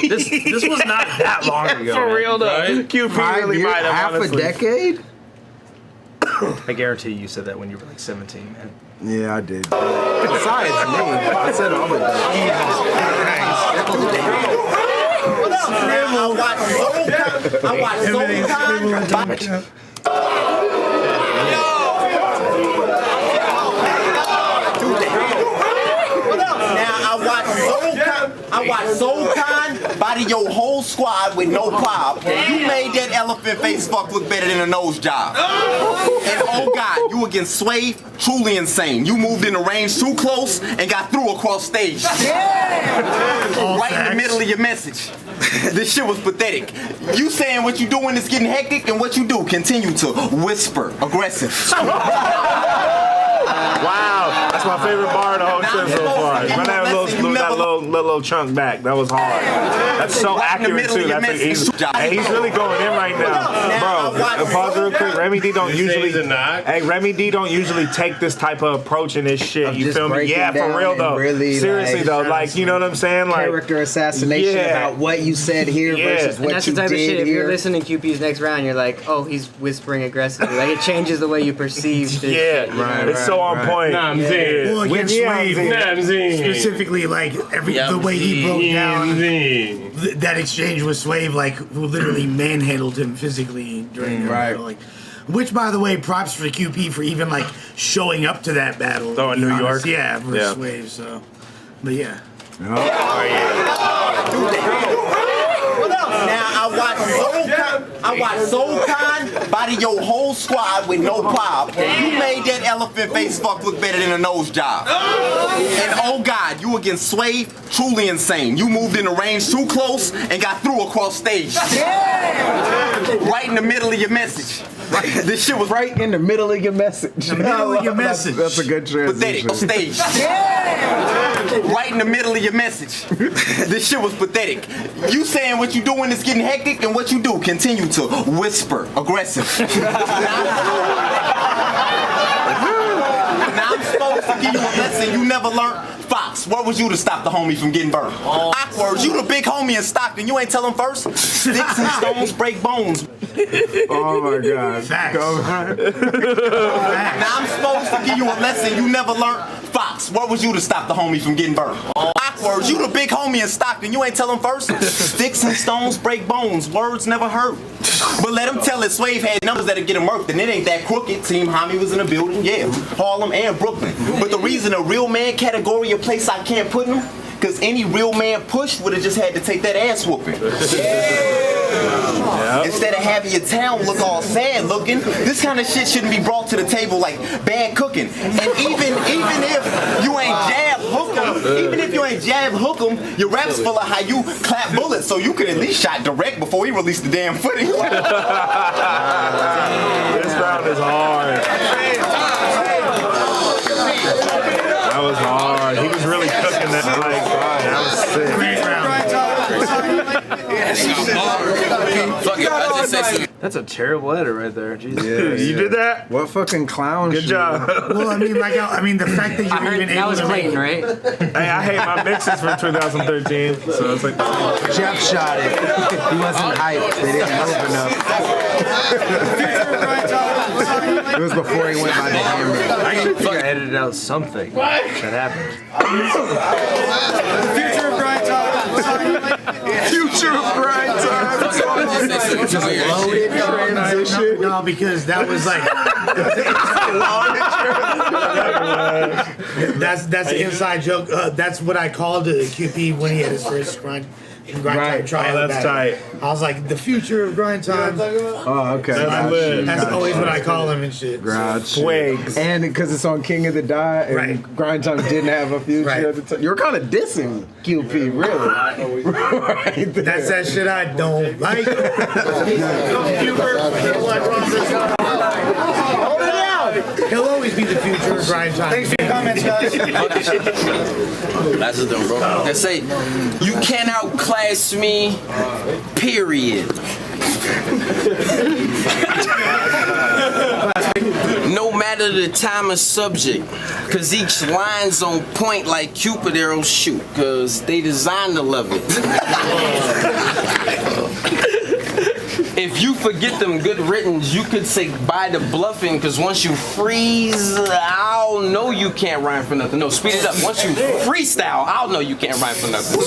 this was not that long ago. For real though. QP really might have half a decade? I guarantee you said that when you were like 17, man. Yeah, I did. Besides me, I said all of that. I watch Soul I watch Soul body your whole squad with no prob. You made that elephant face fuck look better than a nose job. And oh God, you against Sway, truly insane. You moved in the range too close and got through across stage. Right in the middle of your message. This shit was pathetic. You saying what you doing is getting hectic, and what you do continue to whisper aggressive. Wow, that's my favorite bar of the whole shit so far. Run that little chunk back. That was hard. That's so accurate too. He's really going in right now, bro. Pause real quick. REMYD don't usually. Hey, REMYD don't usually take this type of approach in this shit. You feel me? Yeah, for real though. Really, seriously though, like you know what I'm saying? Like character assassination about what you said here versus what that's you the type did of shit. If here. you're listening to QP's next round, you're like, oh, he's whispering aggressively. Like it changes the way you perceive this shit. Right. It's so on point. Well, against Wave, specifically, like the way he broke down that exchange with Swave, like who literally manhandled him physically during the battle. Like, which, by the way, props for QP for even like showing up to that battle. Oh, in New York, yeah, versus Swave. So, but yeah. Now I watch Soul body your whole squad with no prob. You made that elephant face fuck look better than a nose job. And oh God, you against Sway, truly insane. You moved in the range too close and got through across stage. Right in the middle of your message. This shit was right in the middle of your message. The middle of your message. That's a good transition. pathetic on stage. Yeah! Right in the middle of your message. This shit was pathetic. You saying what you doing is getting hectic, and what you do, continue to whisper, aggressive. Now I'm supposed to give you a lesson you never learned. Fox, where was you to stop the homie from getting burned? Awkward, you the big homie in Stockton, you ain't tell him first? Sticks and stones break bones. Oh my God. Facts. Now I'm supposed to give you a lesson you never learned. Fox, where was you to stop the homie from getting burned? Awkward, you the big homie in Stockton, you ain't tell him first? Sticks and stones break bones, words never hurt. But let him tell it, Swave had numbers that'll get him murked, and it ain't that crooked. Team Homie was in the building, yeah, Harlem and Brooklyn. But the reason a real man category a place I can't put him, cause any real man pushed would've just had to take that ass whooping. Yeah. Instead of having your town look all sad looking, this kind of shit shouldn't be brought to the table like bad cooking. And even if you ain't jab hook 'em, your rap's full of how you clap bullets, so you could at least shot direct before he released the damn footage. This round is hard. That was hard. He was really cooking that. Like, that was sick. That's a terrible edit right there. Jesus. Yeah, you did that? What fucking clown Good shit. job. Well, I mean, the fact that you were even That able was to Clayton, make right? Hey, I hate my mixes from 2013, so it's like. Jeff shot it. He wasn't hyped. They didn't move enough. It was before he went by the hammer. I actually think I edited out something that happened. Future of grind time. Future of grind time. Just loaded transition. No, because that was like that's an inside joke. That's what I called QP when he had his first grind time tryout. Oh, that's tight. I was like, the future of grind time. Oh, okay. That's always what I call him and shit. Swigs. And because it's on King of the Dot, and Right. Grind Time didn't have a future Right. at the time. You were kind of dissing QP, really. Right there. That's that shit I don't like. He'll always be the future of grind time. Thanks for your comments, guys. That's them, bro. They say, you can't outclass me, period. No matter the time or subject, cause each line's on point like Cupid arrows shoot, cause they designed to love it. If you forget them good writtens, you could say bye to bluffing, cause once you freeze, I'll know you can't rhyme for nothing. No, speed it up. Once you freestyle, I'll know you can't rhyme for nothing.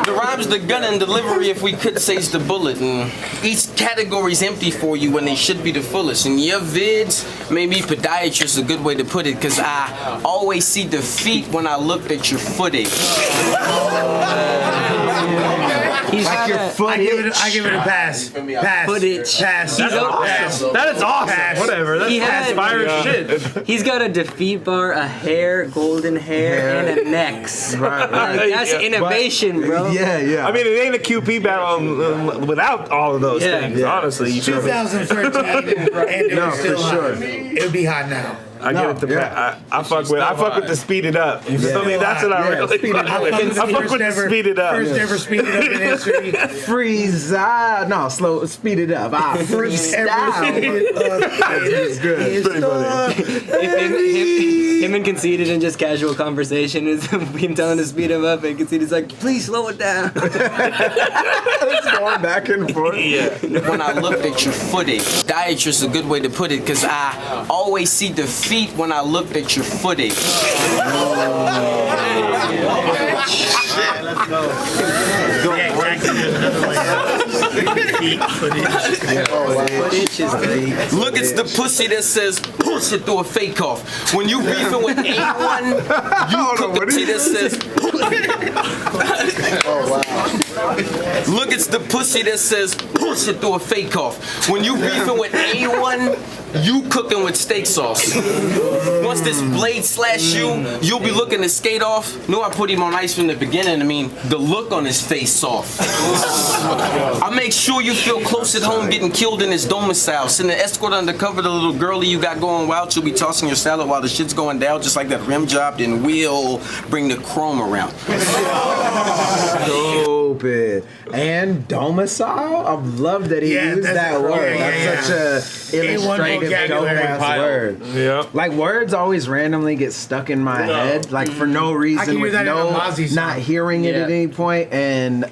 The rhyme's the gun and delivery, if we could say's the bullet. And each category's empty for you when they should be the fullest. And your vids, maybe podiatrist a good way to put it, cause I always see defeat when I looked at your footage. He's Like your footage. I give it a pass. Pass. Footage. Pass. That's awesome. That is awesome. Pass. Whatever. That's He had- inspiring shit. He's got a defeat bar, a hair, golden hair, and a necks. Right, right. Like, that's innovation, bro. Yeah, yeah. I mean, it ain't a QP battle without all of those things, honestly. You feel me? 2013, and it No, was still for hot. sure. It would be hot now. I get it. I fuck with the speed it up. You feel me? That's what I really speed it fuck with. I fuck with the speed it up. First ever speed it up in history. Freeze. No, slow. Speed it up. First ever Freestyle. speed it up. It's good. Him and Conceited in just casual conversation is been telling to speed him up, and Conceited's like, please slow it down. It's going back and forth. When I looked at your footage, podiatrist a good way to put it, cause I always see defeat when I looked at your footage. Look, it's the pussy that says push it through a fake off. When you beefing with A1, you cook the tea that says. Oh wow. Look, it's the pussy that says push it through a fake off. When you beefing with A1, you cooking with steak sauce. Once this blade slash you, you'll be looking to skate off. Knew I put him on ice from the beginning. I mean, the look on his face soft. I make sure you feel close at home getting killed in his domicile. Send an escort undercover, the little girlie you got going wild. She'll be tossing your salad while the shit's going down, just like that rim job. Then we'll bring the chrome around. Stupid. And domicile? I love that he used that word. That's such a illustrative, dope-ass word. Yeah. Like, words always randomly get stuck in my head, like, for no reason, with not hearing it at any point. And,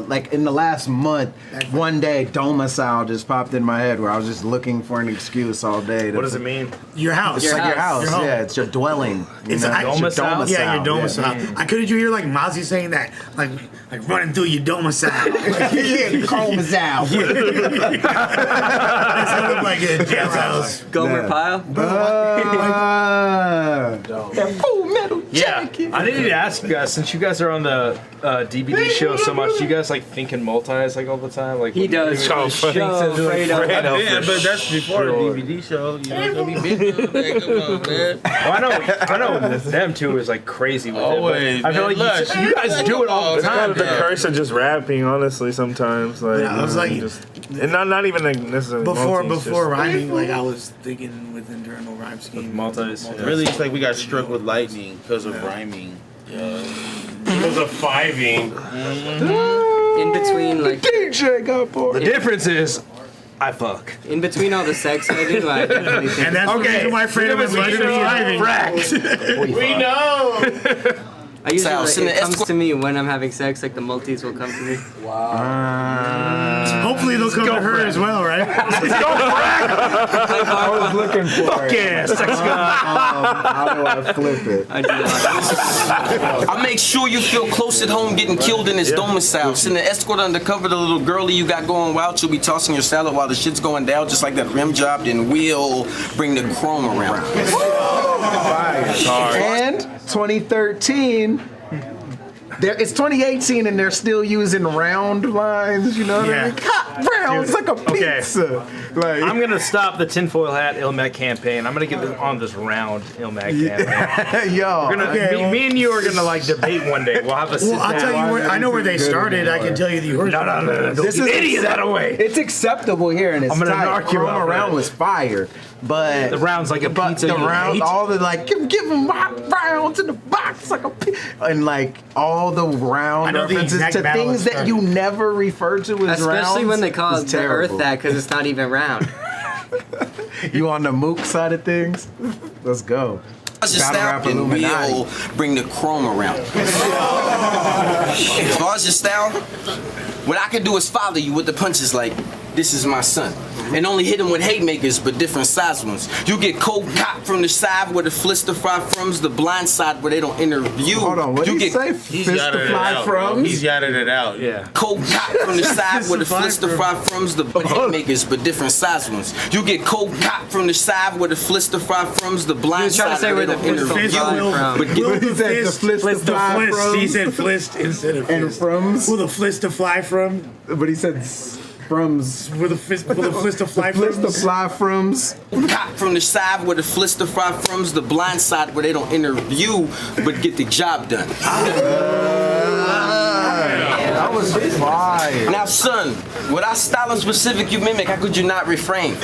like, in the last month, one day, domicile just popped in my head where I was just looking for an excuse all day. What does it mean? Your house. It's like your house. Your home. Yeah, it's your dwelling. It's your domicile. Yeah, your domicile. Yeah. I couldn't you hear like Mozzie saying that, like running through your domicile. Yeah, domicile. That sounded like a jailhouse. Gomer Pyle. Yeah, I needed to ask you guys, since you guys are on the DVD show so much, do you guys like think in multis like all the time? Like He does. Oh, Fredo. Yeah, but that's before the DVD show. You know, it's gonna be big. Come on, man. I know them two is like crazy with Always, it. I feel man. like you guys do it all the It's kind time. of the curse of just rapping, honestly. Sometimes, like, Yeah, I was like, and not even like necessarily before multis, just- rhyming, like I was thinking with internal rhyme scheme. Multis. Really, it's like we got struck with lightning because of rhyming. Because of fiving. In between, like, DJ got bored. The difference is, I fuck. in between all the sex I do, I definitely think. And that's the reason why Fredo was rhyming. We know. I usually Sal, like, send it the comes escort- to me when I'm having sex, like the multis will come to me. Hopefully they'll come to her as well, right? I was looking for it. Yeah, sex god. How do I flip it? I do that. I make sure you feel close at home getting killed in his domicile. Send an escort undercover, the little girlie you got going wild. She'll be tossing your salad while the shit's going down, just like that rim job. Then we'll bring the chrome around. And 2013, it's 2018 and they're still using round lines, you know what I mean? Hot rounds like a pizza. Like, I'm gonna stop the tinfoil hat ILLMAC campaign. I'm gonna get on this round ILLMAC campaign. yo, We're gonna, me and you are gonna like debate one day. We'll have a sit Well, I'll down. tell you where I know where they started. I can tell you the origin. No. this is idiot that away. It's acceptable here and it's I'm gonna tight. knock you Chrome out, around man. was fire, but The round's like a but pizza. the you round, hate. all the like, give them rounds in the box like a and like all the round I know the references exact to battle things it that you never refer to as rounds. Especially when they call is the terrible. Earth that, because it's not even round. You on the mook side of things? Let's go. Just Battle style, rap and Illuminati. we'll bring the chrome around. As far as your style, what I can do is follow you with the punches like, this is my son. And only hit him with haymakers, but different size ones. You get cold cocked from the side where the flister fly from's, the blind side where they don't interview. Hold on, what you did he get say? He's Fist yada to it fly out. from? He's yada it out. Yeah. Cold cocked from the side where the flister fly from's, the haymakers, but different size ones. You get cold cocked from the side where the flister fly from's, the blind He was trying to side say where they where don't the interview. fist fly from. But Will He the said the fist, flist to fly flist. from. He said flist instead of And fist. from's, Will the flist to fly from? but he said from's. Will the flist to fly from? Flist to fly from's. Cock from the side where the flister fly from's, the blind side where they don't interview but get the job done. That was fire. Now, son, without style and specific you mimic, how could you not refrain?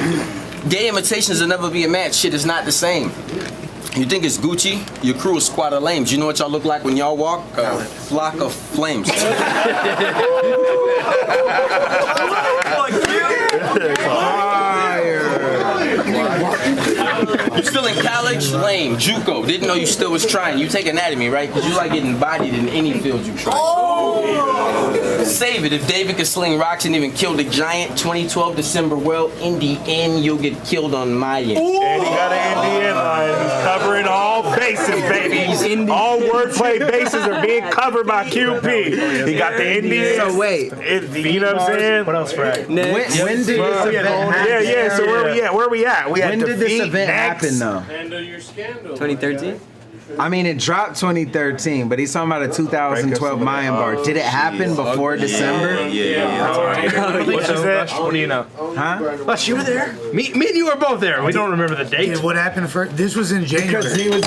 Gay imitations will never be a match. Shit is not the same. You think it's Gucci? Your crew is squad of lames. You know what y'all look like when y'all walk? A flock of flames. You still in college? Lame. JUCO. Didn't know you still was trying. You take anatomy, right? Because you like getting bodied in any field you try. Save it. If David could sling rocks and even kill the giant, 2012 December, well, in the end, you'll get killed on my end. And he got an Indian line. He's covering all bases, baby. All wordplay bases are being covered by QP. He got the Indian. So wait, You know what I'm saying? What else, Frank? when did this event happen? Yeah. So where we at? We at When did this defeat event next. happen though? Handle your scandal. 2013? I mean, it dropped 2013, but he's talking about a 2012 Mayan bar. Did it happen before December? What do you know? Huh? Lush, you were there? Me and you were both there. We don't remember the date. Dude, what happened first? This was in January. Because he was.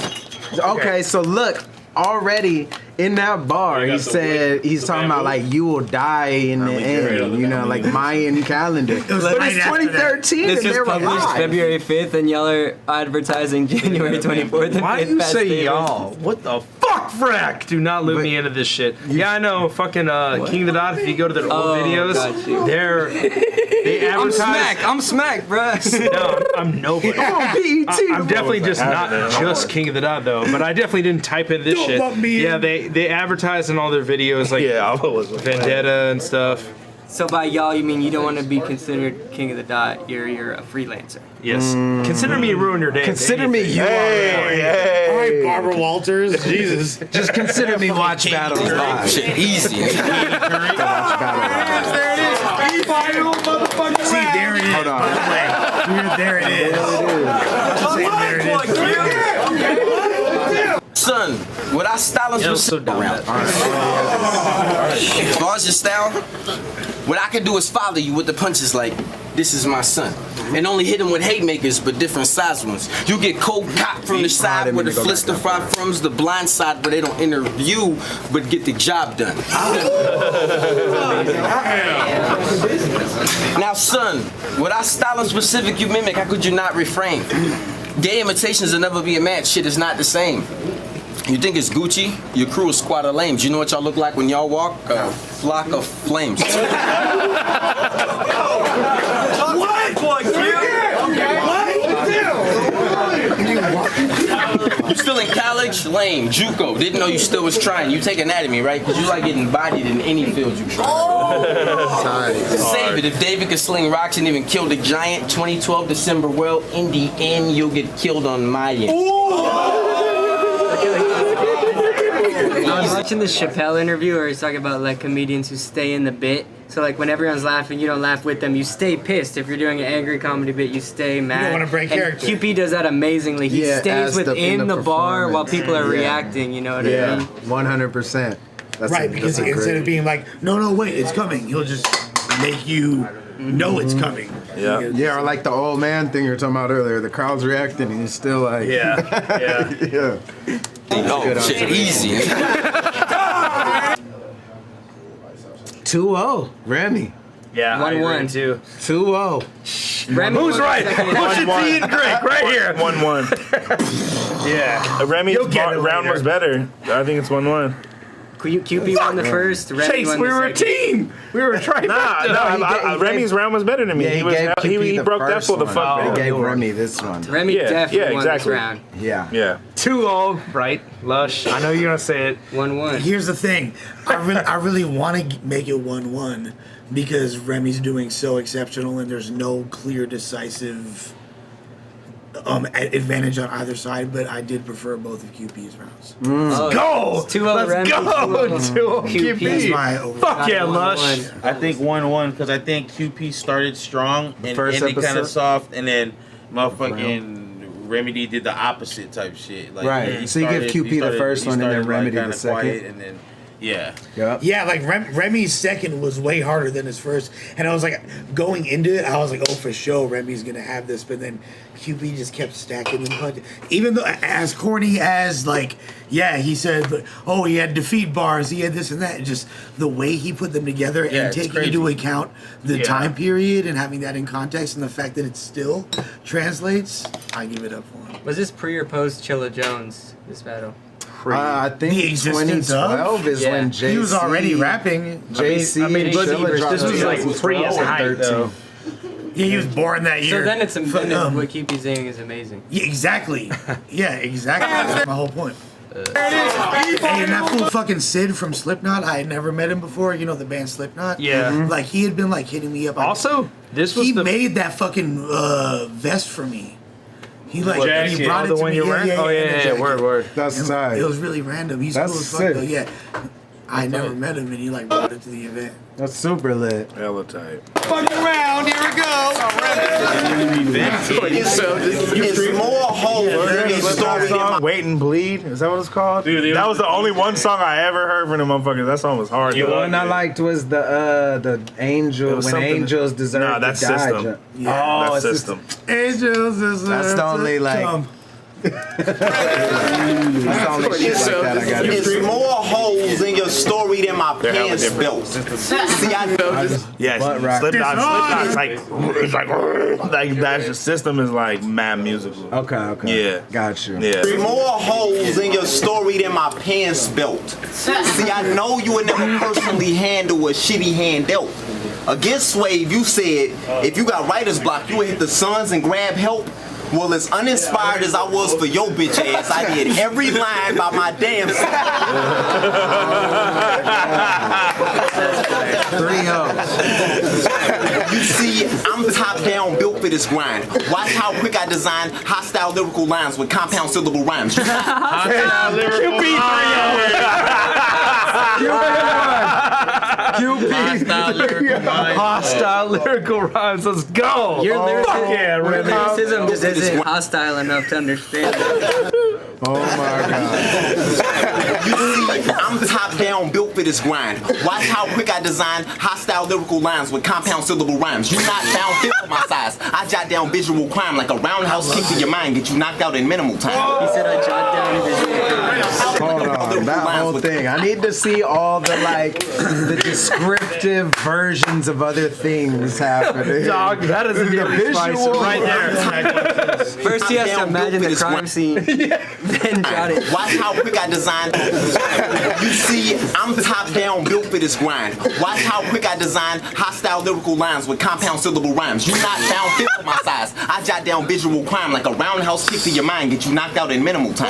Okay, so look, already in that bar, he said he's talking about like you will die in the end, you know, like Mayan calendar. But it's 2013 This and was they were published alive. February 5th, and y'all are advertising January 24th. Why do you say y'all? What the fuck, FRAK? Do not loop me into this shit. Yeah, I know. Fucking King of the Dot. If you go to their old videos, they advertise. I'm smack, bro. No, I'm nobody. I'm definitely just not just King of the Dot though. But I definitely didn't type in this shit. Yeah, they advertise in all their videos like Vendetta and stuff. So by y'all, you mean you don't want to be considered King of the Dot? You're a freelancer. Yes. Consider me ruin your day. Consider me you. All right, Barbara Walters. Jesus. Just consider me watch battles live. Shit, easy. Watch battle live. There it is. Final motherfucking See, there it is. Hold on. By the way, there it is. Son, what I style is so dumb. as far as your style, what I can do is follow you with the punches like, this is my son. And only hit him with haymakers, but different size ones. You get cold cocked from the side where the flister fry from's the blind side where they don't interview, but get the job done. Now son, what I style and specific you mimic, how could you not refrain? Gay imitations will never be a match, shit is not the same. You think it's Gucci? Your crew is squad of lames. You know what y'all look like when y'all walk? A flock of flames. What? You still in college? Lame. JUCO. Didn't know you still was trying. You take anatomy, right? Because you like getting bodied in any field you try. Save it. If David could sling rocks and even kill the giant, 2012 December, well, in the end, you'll get killed on my end. I was watching this Chappelle interview where he's talking about like comedians who stay in the bit. So like when everyone's laughing, you don't laugh with them. You stay pissed. If you're doing an angry comedy bit, you stay mad. You don't want to break character. QP does that amazingly. He stays within the bar while people are reacting. You know what I mean? 100%. Right, because instead of being like, no, wait, it's coming, he'll just make you know it's coming. Yeah, or like the old man thing you were talking about earlier. The crowd's reacting and he's still like, yeah. Oh, shit, easy. 2-0, Remy. Yeah, 1-1 too. 2-0. Remy Who's right? Push it to Ian Greg right here. 1-1. Yeah. Remy's round was better. I think it's 1-1. QP won the first. Remy Chase, won we the were a second. team. We were trying. Remy's round was better than me. Yeah, he broke that for the fuck. He gave Remy this one. Remy definitely won this round. Yeah. 2-0, right? Lush. I know you're gonna say it. 1-1. Here's the thing. I really want to make it 1-1 because Remy's doing so exceptional and there's no clear decisive advantage on either side, but I did prefer both of QP's rounds. Let's go! It's 2-0 Remy. Let's go! 2-0 That's QP. my Fuck yeah, Lush. I think 1-1 because I think QP started strong and first ended kind episode? of soft, and then motherfucking Remedy did the opposite type shit. Like, Right. he So you give QP the first one and then Remedy the kinda second? quiet, and then Yeah, like Remy's second was way harder than his first, and I was like, going into it, I was like, oh, for sure, Remy's gonna have this, but then QP just kept stacking them punches. Even though, as corny as like, yeah, he said, oh, he had defeat bars, he had this and that, just the way he put them together and taking into account the time period and having that in context and the fact that it still translates, I give it up for him. Was this pre or post Chilla Jones, this battle? I think The existence 2012 is when JC... He was already rapping. JC I mean, and but Chilla dropped this was like pre his height, though. Yeah, he was born that year. So then it's what QP's saying is amazing. Yeah, exactly. Yeah, exactly. That's my whole point. Hey, and that fool fucking Sid from Slipknot, I had never met him before. You know the band Slipknot? Yeah. Like, he had been, like, hitting me up. Also, this was he made that fucking vest for me. He, like, and he brought it the to one me. you're wearing? Yeah, word. That's tight. It was really random. He's That's cool as fuck, sick. though. Yeah. I never met him, and he like brought it to the event. That's super lit. Hella tight. Fucking around, here we go. It's more holes than your story than my Wait and Bleed, is that what it's called? Dude, that was the only one song I ever heard from them motherfuckers. That song was hard. The one I liked was the Angel, when angels deserve Nah, that's to die. System. Yeah. That's System. Angels deserve That's the only like. It's more holes in your story than my pants belt. See, I know this. Yeah, Slipknot's like, it's like that's the System is like mad musical. Okay. Yeah. Got you. Yeah. There's more holes in your story than my pants belt. See, I know you would never personally handle a shitty hand dealt. Against Swave, you said if you got writer's block, you would hit the Suns and grab help. Well, as uninspired as I was for your bitch ass, I did every line by my damn self. 3 hoes. You see, I'm top down, built for this grind. Watch how quick I design hostile lyrical lines with compound syllable rhymes. Hostile lyrical Hostile lyrical rhymes. Let's go. Your lyricism, yeah, your lyricism just isn't hostile enough to understand it. Oh my god. You see, I'm top down, built for this grind. Watch how quick I design hostile lyrical lines with compound syllable rhymes. You not found fit for my size. I jot down visual crime like a roundhouse kick to your mind, get you knocked out in minimal time. He said I jot down visual crime. Hold on, that whole thing. I need to see all the like the descriptive versions of other things happening. Dog, that is a visual right there. First, he has to imagine the crime scene, then jot it. Watch how quick I design. You see, I'm top down, built for this grind. Watch how quick I design hostile lyrical lines with compound syllable rhymes. You not found fit for my size. I jot down visual crime like a roundhouse kick to your mind, get you knocked out in minimal time.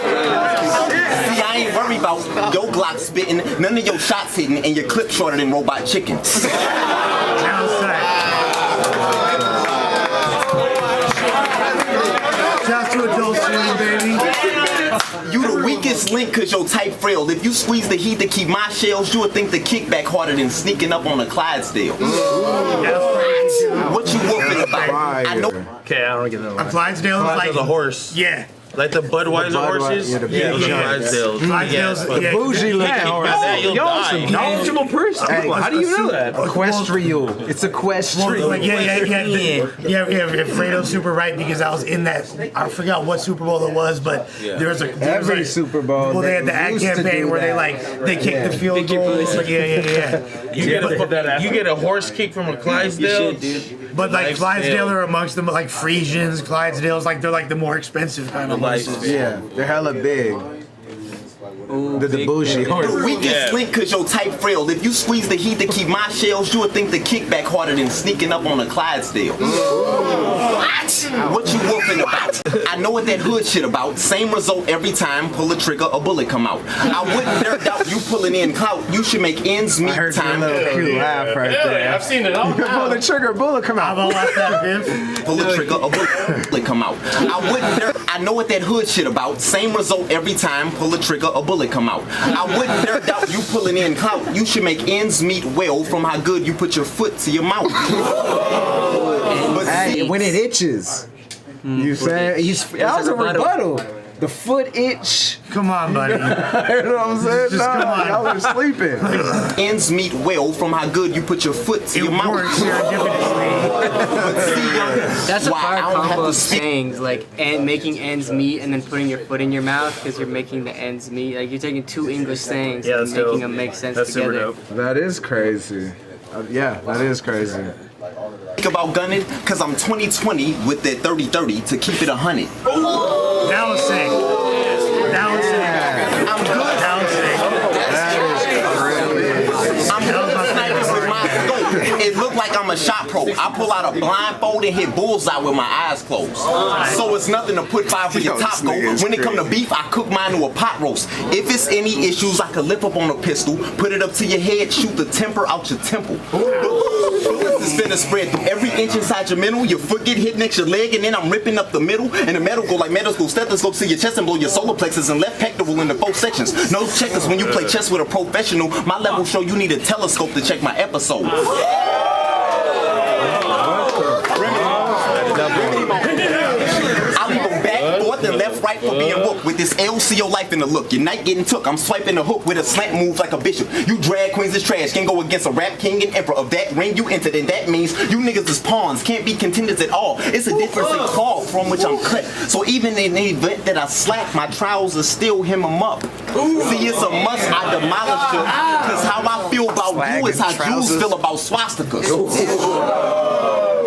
See, I ain't worried about your Glock spitting, none of your shots hitting, and your clip shorter than robot chicken. Shouts to Adult Swim, baby. You the weakest link cause your type frail. If you squeeze the heat to keep my shells, you would think the kickback harder than sneaking up on a Clydesdale. What you whooping about? I know. Okay, I don't get that one. Clydesdale is like a horse. Yeah. Like the Budweiser horses? Yeah, the Clydesdales. Clydesdale's The bougie looking horse. You'll die. Knowledgeable person. How do you know that? Equestrial. It's equestrial. Well, Fredo's super right because I was in that. I forgot what Super Bowl it was, but there was Every Super Bowl. Well, they had the ad used to campaign do where that. they kick the field goal. Yeah. You get a horse kick from a Clydesdale? But like Clydesdale are amongst them, like Frisians, Clydesdales, like they're like the more expensive kind of horses. Yeah, they're hella big. The bougie horse. The weakest link cause your type frail. If you squeeze the heat to keep my shells, you would think the kickback harder than sneaking up on a Clydesdale. What you wolfing about? I know what that hood shit about. Same result every time, pull a trigger, a bullet come out. I wouldn't dare doubt you pulling in clout. You should make ends meet I heard time. your little cute laugh right there. I've seen it all. You can pull the trigger, bullet come out. I've laughed that, Viv. Pull a trigger, a bullet come out. I wouldn't dare. I know what that hood shit about. Same result every time, pull a trigger, a bullet come out. I wouldn't dare doubt you pulling in clout. You should make ends meet well from how good you put your foot to your mouth. But Hey, when it itches. You say that was a rebuttal. The foot itch. Come on, buddy. You know what I'm saying? Just come on. Y'all were sleeping. ends meet well from how good you put your foot to your mouth. That's a Why, fire I don't have combo to of speak- sayings, like and making ends meet and then putting your foot in your mouth because you're making the ends meet. Like you're taking two English sayings and making them make sense together. That is crazy. Yeah, that is crazy. Think about gunning, cause I'm 20/20 with that 30/30 to keep it 100. That was sick. That was sick. I'm good. That was sick. I'm good at snipers with my scope. It looked like I'm I'm a shot pro. I pull out a blindfold and hit bullseye with my eyes closed. So it's nothing to put fire for your top goal. When it come to beef, I cook mine to a pot roast. If it's any issues, I could lift up on a pistol, put it up to your head, shoot the temper out your temple. Bullets is finna spread through every inch inside your middle. Your foot get hit next your leg, and then I'm ripping up the middle. And the metal go like metal school stethoscopes to your chest and blow your solar plexus and left pectoral into both sections. No checkers when you play chess with a professional. My level show you need a telescope to check my episode. I'll even back, forth, and left, right for being whooped with this LCO life in the look. Your night getting took. I'm swiping the hook with a slant move like a bishop. You drag queens is trash. Can't go against a rap king and emperor of that ring you entered, and that means you niggas is pawns. Can't be contenders at all. It's a difference in cloth from which I'm cut. So even in the event that I slack, my trousers still hem them up. See, it's a must. I demolish you. Cause how I feel about you is how Jews feel about swastikas.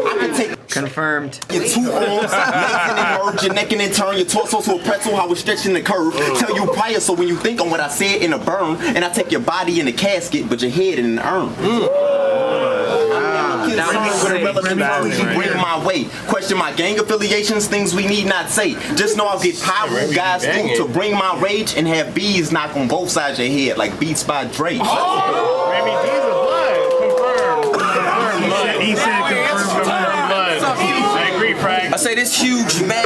I can take confirmed your 2 arms, legs and merge your neck and then turn your torso to a pretzel, how it's stretching the curve. Tell you prior so when you think on what I said in a burn, and I take your body in a casket, but your head in an urn. Bring my way. Question my gang affiliations, things we need not say. Just know I'll get pyro guys through to bring my rage and have bees knock on both sides of your head like Beats by Dre. REMYD's a blood. Confirmed. He said confirmed blood. I agree, FRAK. I say this huge man.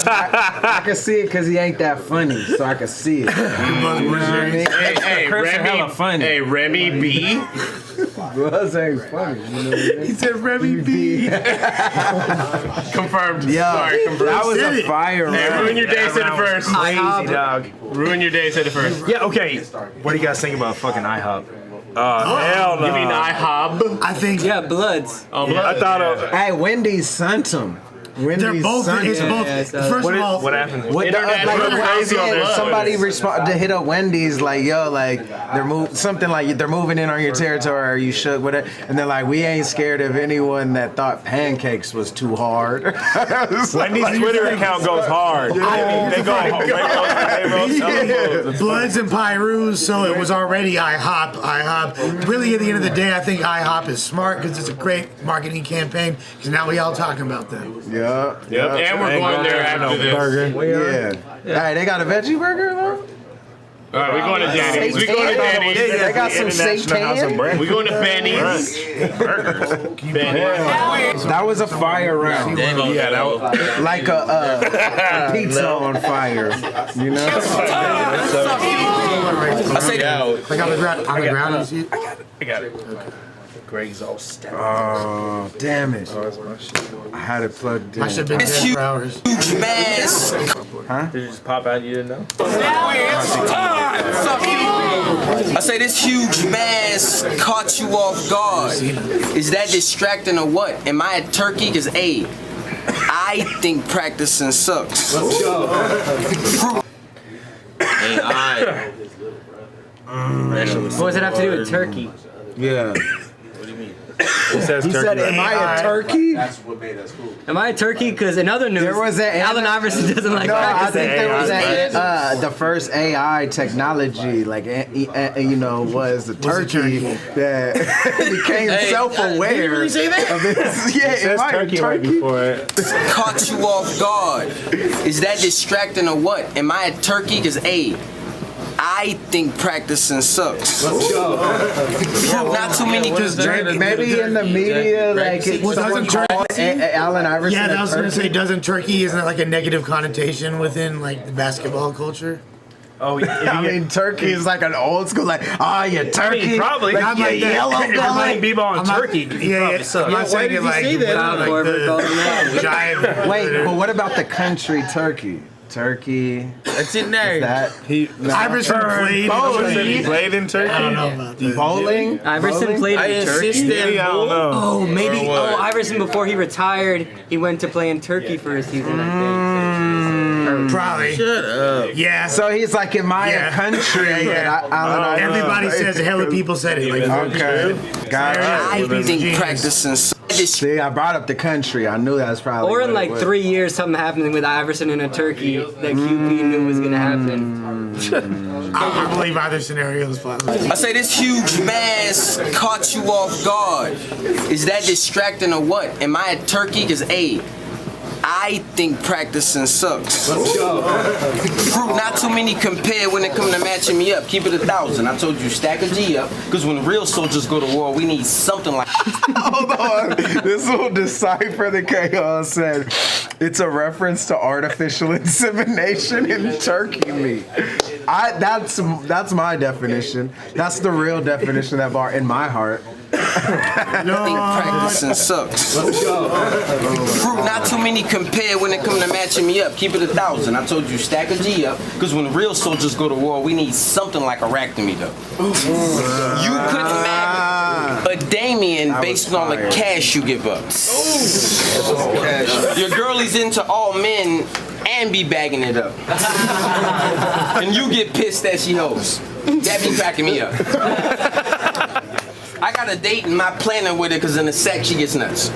I can see it because he ain't that funny, so I can see it. You know what I mean? Hey, funny. Hey, Remy B. Buzz ain't funny. You know what I mean? He said Remy B. Confirmed. Yeah, Sorry, confirmed. that was a fire. Hey, ruin your day, said it first. Crazy, dog. Ruin your day, said it first. Yeah, okay. What do you guys think about fucking IHOP? Hell no. You mean IHOB? I think yeah, Bloods. Oh, blood. I thought Hey, Wendy's sent him. they're both. It's both. First of all, What happened? What, International crazy on their somebody Twitter. respond to hit up Wendy's like, yo, like they're something like they're moving in on your territory. Are you shook with it? And they're like, we ain't scared of anyone that thought pancakes was too hard. Wendy's Twitter account goes hard. They go Bloods and Pyrus, so it was already IHOP. Really, at the end of the day, I think IHOP is smart because it's a great marketing campaign. Because now we all talking about them. Yeah. Yep, and we're going there after this. Yeah. Hey, they got a veggie burger though? All right, we're going to Danny's. We're going to Danny's. They got some seitan. We're going to Benny's. Benny's. That was a fire round. Yeah, that was Like a pizza on fire. You know? I say Like on the ground, you see it? I got it. Greg's all stepped. Oh, damn it. I had it plugged in. I should have been dead for hours. huge mass. Did it just pop out? You didn't know? I say this huge mass caught you off guard. Is that distracting or what? Am I a turkey? Because A, I think practicing sucks. Hey, I. What does it have to do with turkey? Yeah. He says He said, am I a turkey? That's what made us cool. Am I a turkey? Because in other news, There was a- Allen Iverson doesn't like No, I practicing. think there was the first AI technology, like you know, was the turkey that became self-aware. Did you really say that? Of its, yeah, says am I a turkey right before it. Caught you off guard. Is that distracting or what? Am I a turkey? Because A, I think practicing sucks. Not too many can drink. Maybe in the media, like it Well, someone doesn't called Allen Iverson. Yeah, I was gonna say, turkey. doesn't turkey, isn't it like a negative connotation within like the basketball culture? Oh, I mean, turkey is like an old school, like, you turkey. Probably. Like, Not you like that. yellow If you're playing b-ball and turkey, you probably suck. I'm not saying it like the giant. Wait, but what about the country turkey? Turkey. That's in there. That Iverson played. He played in Turkey? I don't know about that. bowling. Iverson played in Turkey. I don't know. Oh, maybe. Or what? Oh, Iverson before he retired, he went to play in Turkey for a season, I think. Or Probably. Shut up. Yeah. So he's like, am I a country? Yeah. I don't know. Everybody says it. Hella people said it. Like, Okay. Got it. I think practicing. See, I brought up the country. I knew that was probably. Or in what it like was. 3 years, something happening with Iverson and a turkey that QP knew was gonna happen. I don't believe either scenario is possible. I say this huge mass caught you off guard. Is that distracting or what? Am I a turkey? Cause I think practicing sucks. Fruit, not too many compare when it come to matching me up. Keep it 1,000. I told you, stack a G up. Because when real soldiers go to war, we need something like. Hold on. This little decipher that Chaos said. It's a reference to artificial insemination in turkey meat. That's my definition. That's the real definition of that bar in my heart. I think practicing sucks. Fruit, not too many compare when it come to matching me up. Keep it 1,000. I told you, stack a G up. Because when real soldiers go to war, we need something like a ractomy though. You couldn't mac a Damien based on the cash you give up. Your girlie's into all men and be bagging it up. And you get pissed that she knows. That be cracking me up. I got a date and my planner with her because in a sec she gets nuts.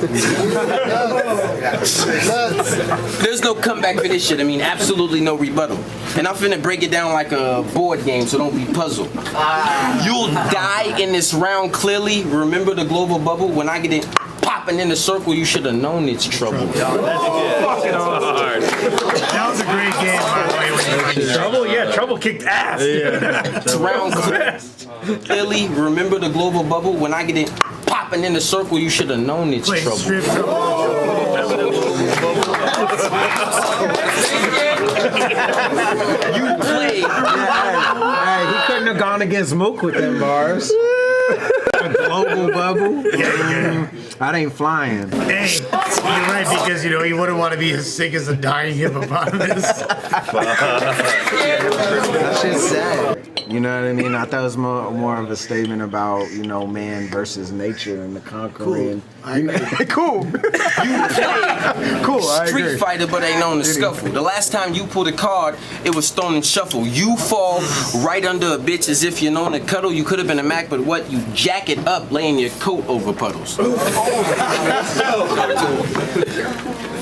There's no comeback for this shit. I mean, absolutely no rebuttal. And I'm finna break it down like a board game, so don't be puzzled. You'll die in this round clearly. Remember the global bubble? When I get it popping in the circle, you should have known it's trouble. That was a great game, by the way. Trouble? Yeah, Trouble kicked ass. It's round clearly. Remember the global bubble? When I get it popping in the circle, you should have known it's trouble. You played. Hey, he couldn't have gone against Mook with them bars. A global bubble? Yeah. That ain't flying. Hey, you're right, because, you wouldn't want to be as sick as a dying hippopotamus. That shit's sad. You know what I mean? I thought it was more of a statement about, man versus nature and the conquering. Cool. Cool. I agree. Street fighter, but ain't on the scuffle. The last time you pulled a card, it was stone and shuffle. You fall right under a bitch as if you're known to cuddle. You could have been a Mac, but what? You jack it up, laying your coat over puddles.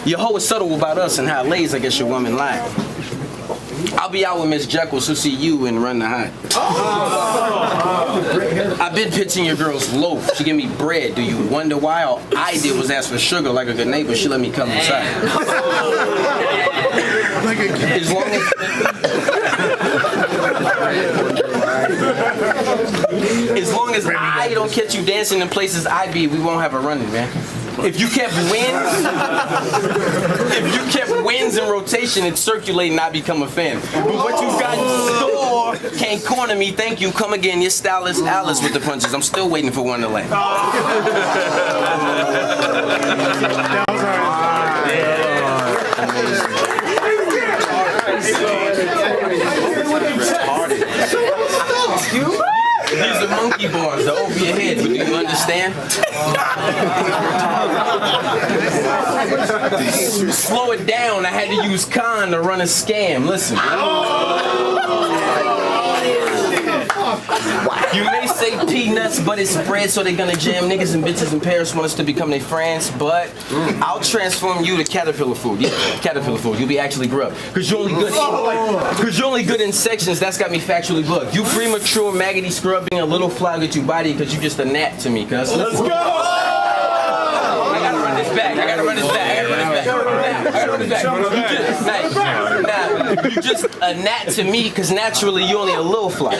Your hoe is subtle about us and how it lays, I guess your woman lied. I'll be out with Miss Jekyll, so see you and run the hot. I've been pitching your girl's loaf. She give me bread. Do you wonder why? All I did was ask for sugar like a good neighbor. She let me come inside. As long as I don't catch you dancing in places I be, we won't have a running, man. If you kept wins in rotation, it's circulating, I become a fan. But what you got in store can't corner me. Thank you. Come again. Your style is Alice with the punches. I'm still waiting for one to land. These are monkey bars, they're over your head, but do you understand? Slow it down, I had to use con to run a scam. Listen. You may say peanuts, but it's bread, so they're gonna jam. Niggas and bitches in Paris want us to become their friends, but I'll transform you to caterpillar food. Yeah, caterpillar food. You'll be actually grub. Cause you're only good in sections, that's got me factually bugged. You premature, maggoty scrub being a little fly with your body, cause you just a gnat to me, cuz. Let's go! I gotta run this back. You just a gnat to me, cause naturally you only a little fly.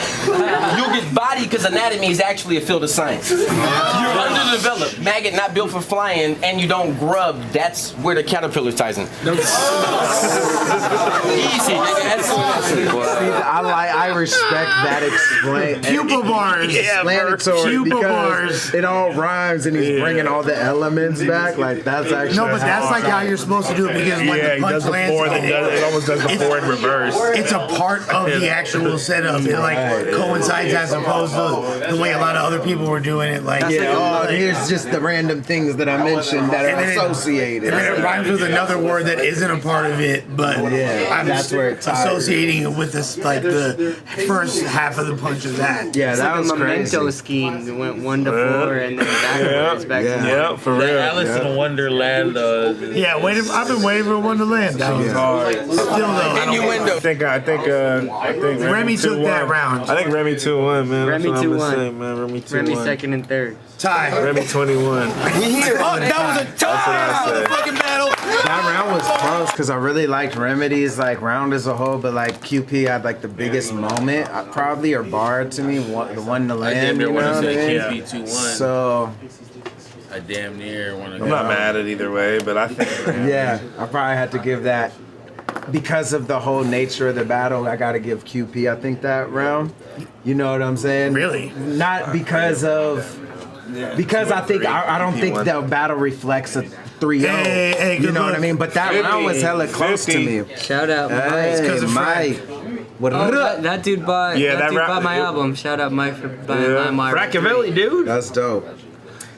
You'll get body, cause anatomy is actually a field of science. You're underdeveloped, maggot not built for flying, and you don't grub. That's where the caterpillar ties in. Easy. I respect that Pupa bars. Explanatory Pupa because it all rhymes and he's bringing all the elements back. Like that's actually no, but that's like how you're supposed supposed to do it because when Yeah, the he punch does the lands, four, it almost does the four in reverse. it's a part of the actual setup. It like coincides as opposed to the way a lot of other people were doing it. Like, here's just the random things that I mentioned that are associated. And then it rhymes with another word that isn't a part of it, but I'm that's where it's associating it with this, like the first half of the punch of that. Yeah, It's that like was a memento crazy. scheme. It went 1 to 4 and then backwards back to 1. Yeah, for real. Alice in Wonderland. Yeah, I've been waiting for one to land. That was hard. Still though, Innuendo. I think Remy took that round. I think Remy 2-1, man. Remy That's what I'm 2-1. gonna say, man. Remy 2-1. Remy second and third. Tie. Remy 21. We here. Oh, that was a say. fucking battle. That round was close because I really liked Remedy's like round as a whole, but like QP had like the biggest moment, probably, or bar to me, the one to land. I damn near You know want to what I say mean? KP 2-1. So I damn near want to. I'm not mad at either way, but I think. yeah, I probably had to give that because of the whole nature of the battle. I got to give QP. I think that round. You know what I'm saying? Really? Not because of. Because I think I don't think the battle reflects a 3-0. Hey, you know what I mean? But that round was hella close to me. Shout out Mike. Hey, Mike. What Oh, that dude bought. Yeah, that that dude rap- bought my album. Shout out Mike for buying my Machiavelli, dude. That's dope.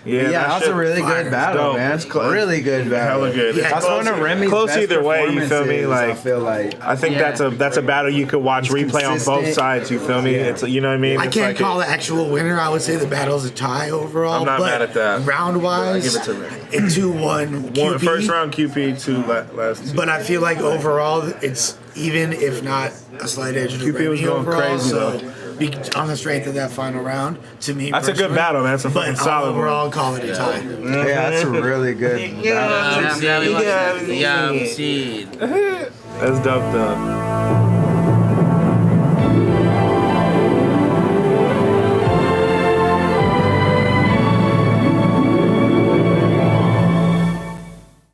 Yeah, that was a really good battle, dope. man. It's close. Really good battle. Hella good. Yeah, That's one of Remy's close best either way, you feel me? performances, Like, I feel like. I think Yeah. that's a battle you could watch It's replay on both consistent. sides. You feel me? It's you know what I mean. I It's can't like call the actual winner. I would say the battle's a tie overall. I'm not but mad at that. Round wise, give it to Remy. it's 2-1 QP. First round QP, last two. But I feel like overall, it's even, if not a slight edge to QP was Remy going overall. crazy, So on the strength of that final round, to me, That's a good personally, battle, man. That's a but fucking solid one. overall, call it a tie. Yeah, that's a really good battle. Yeah, I'm seed. That's dope though.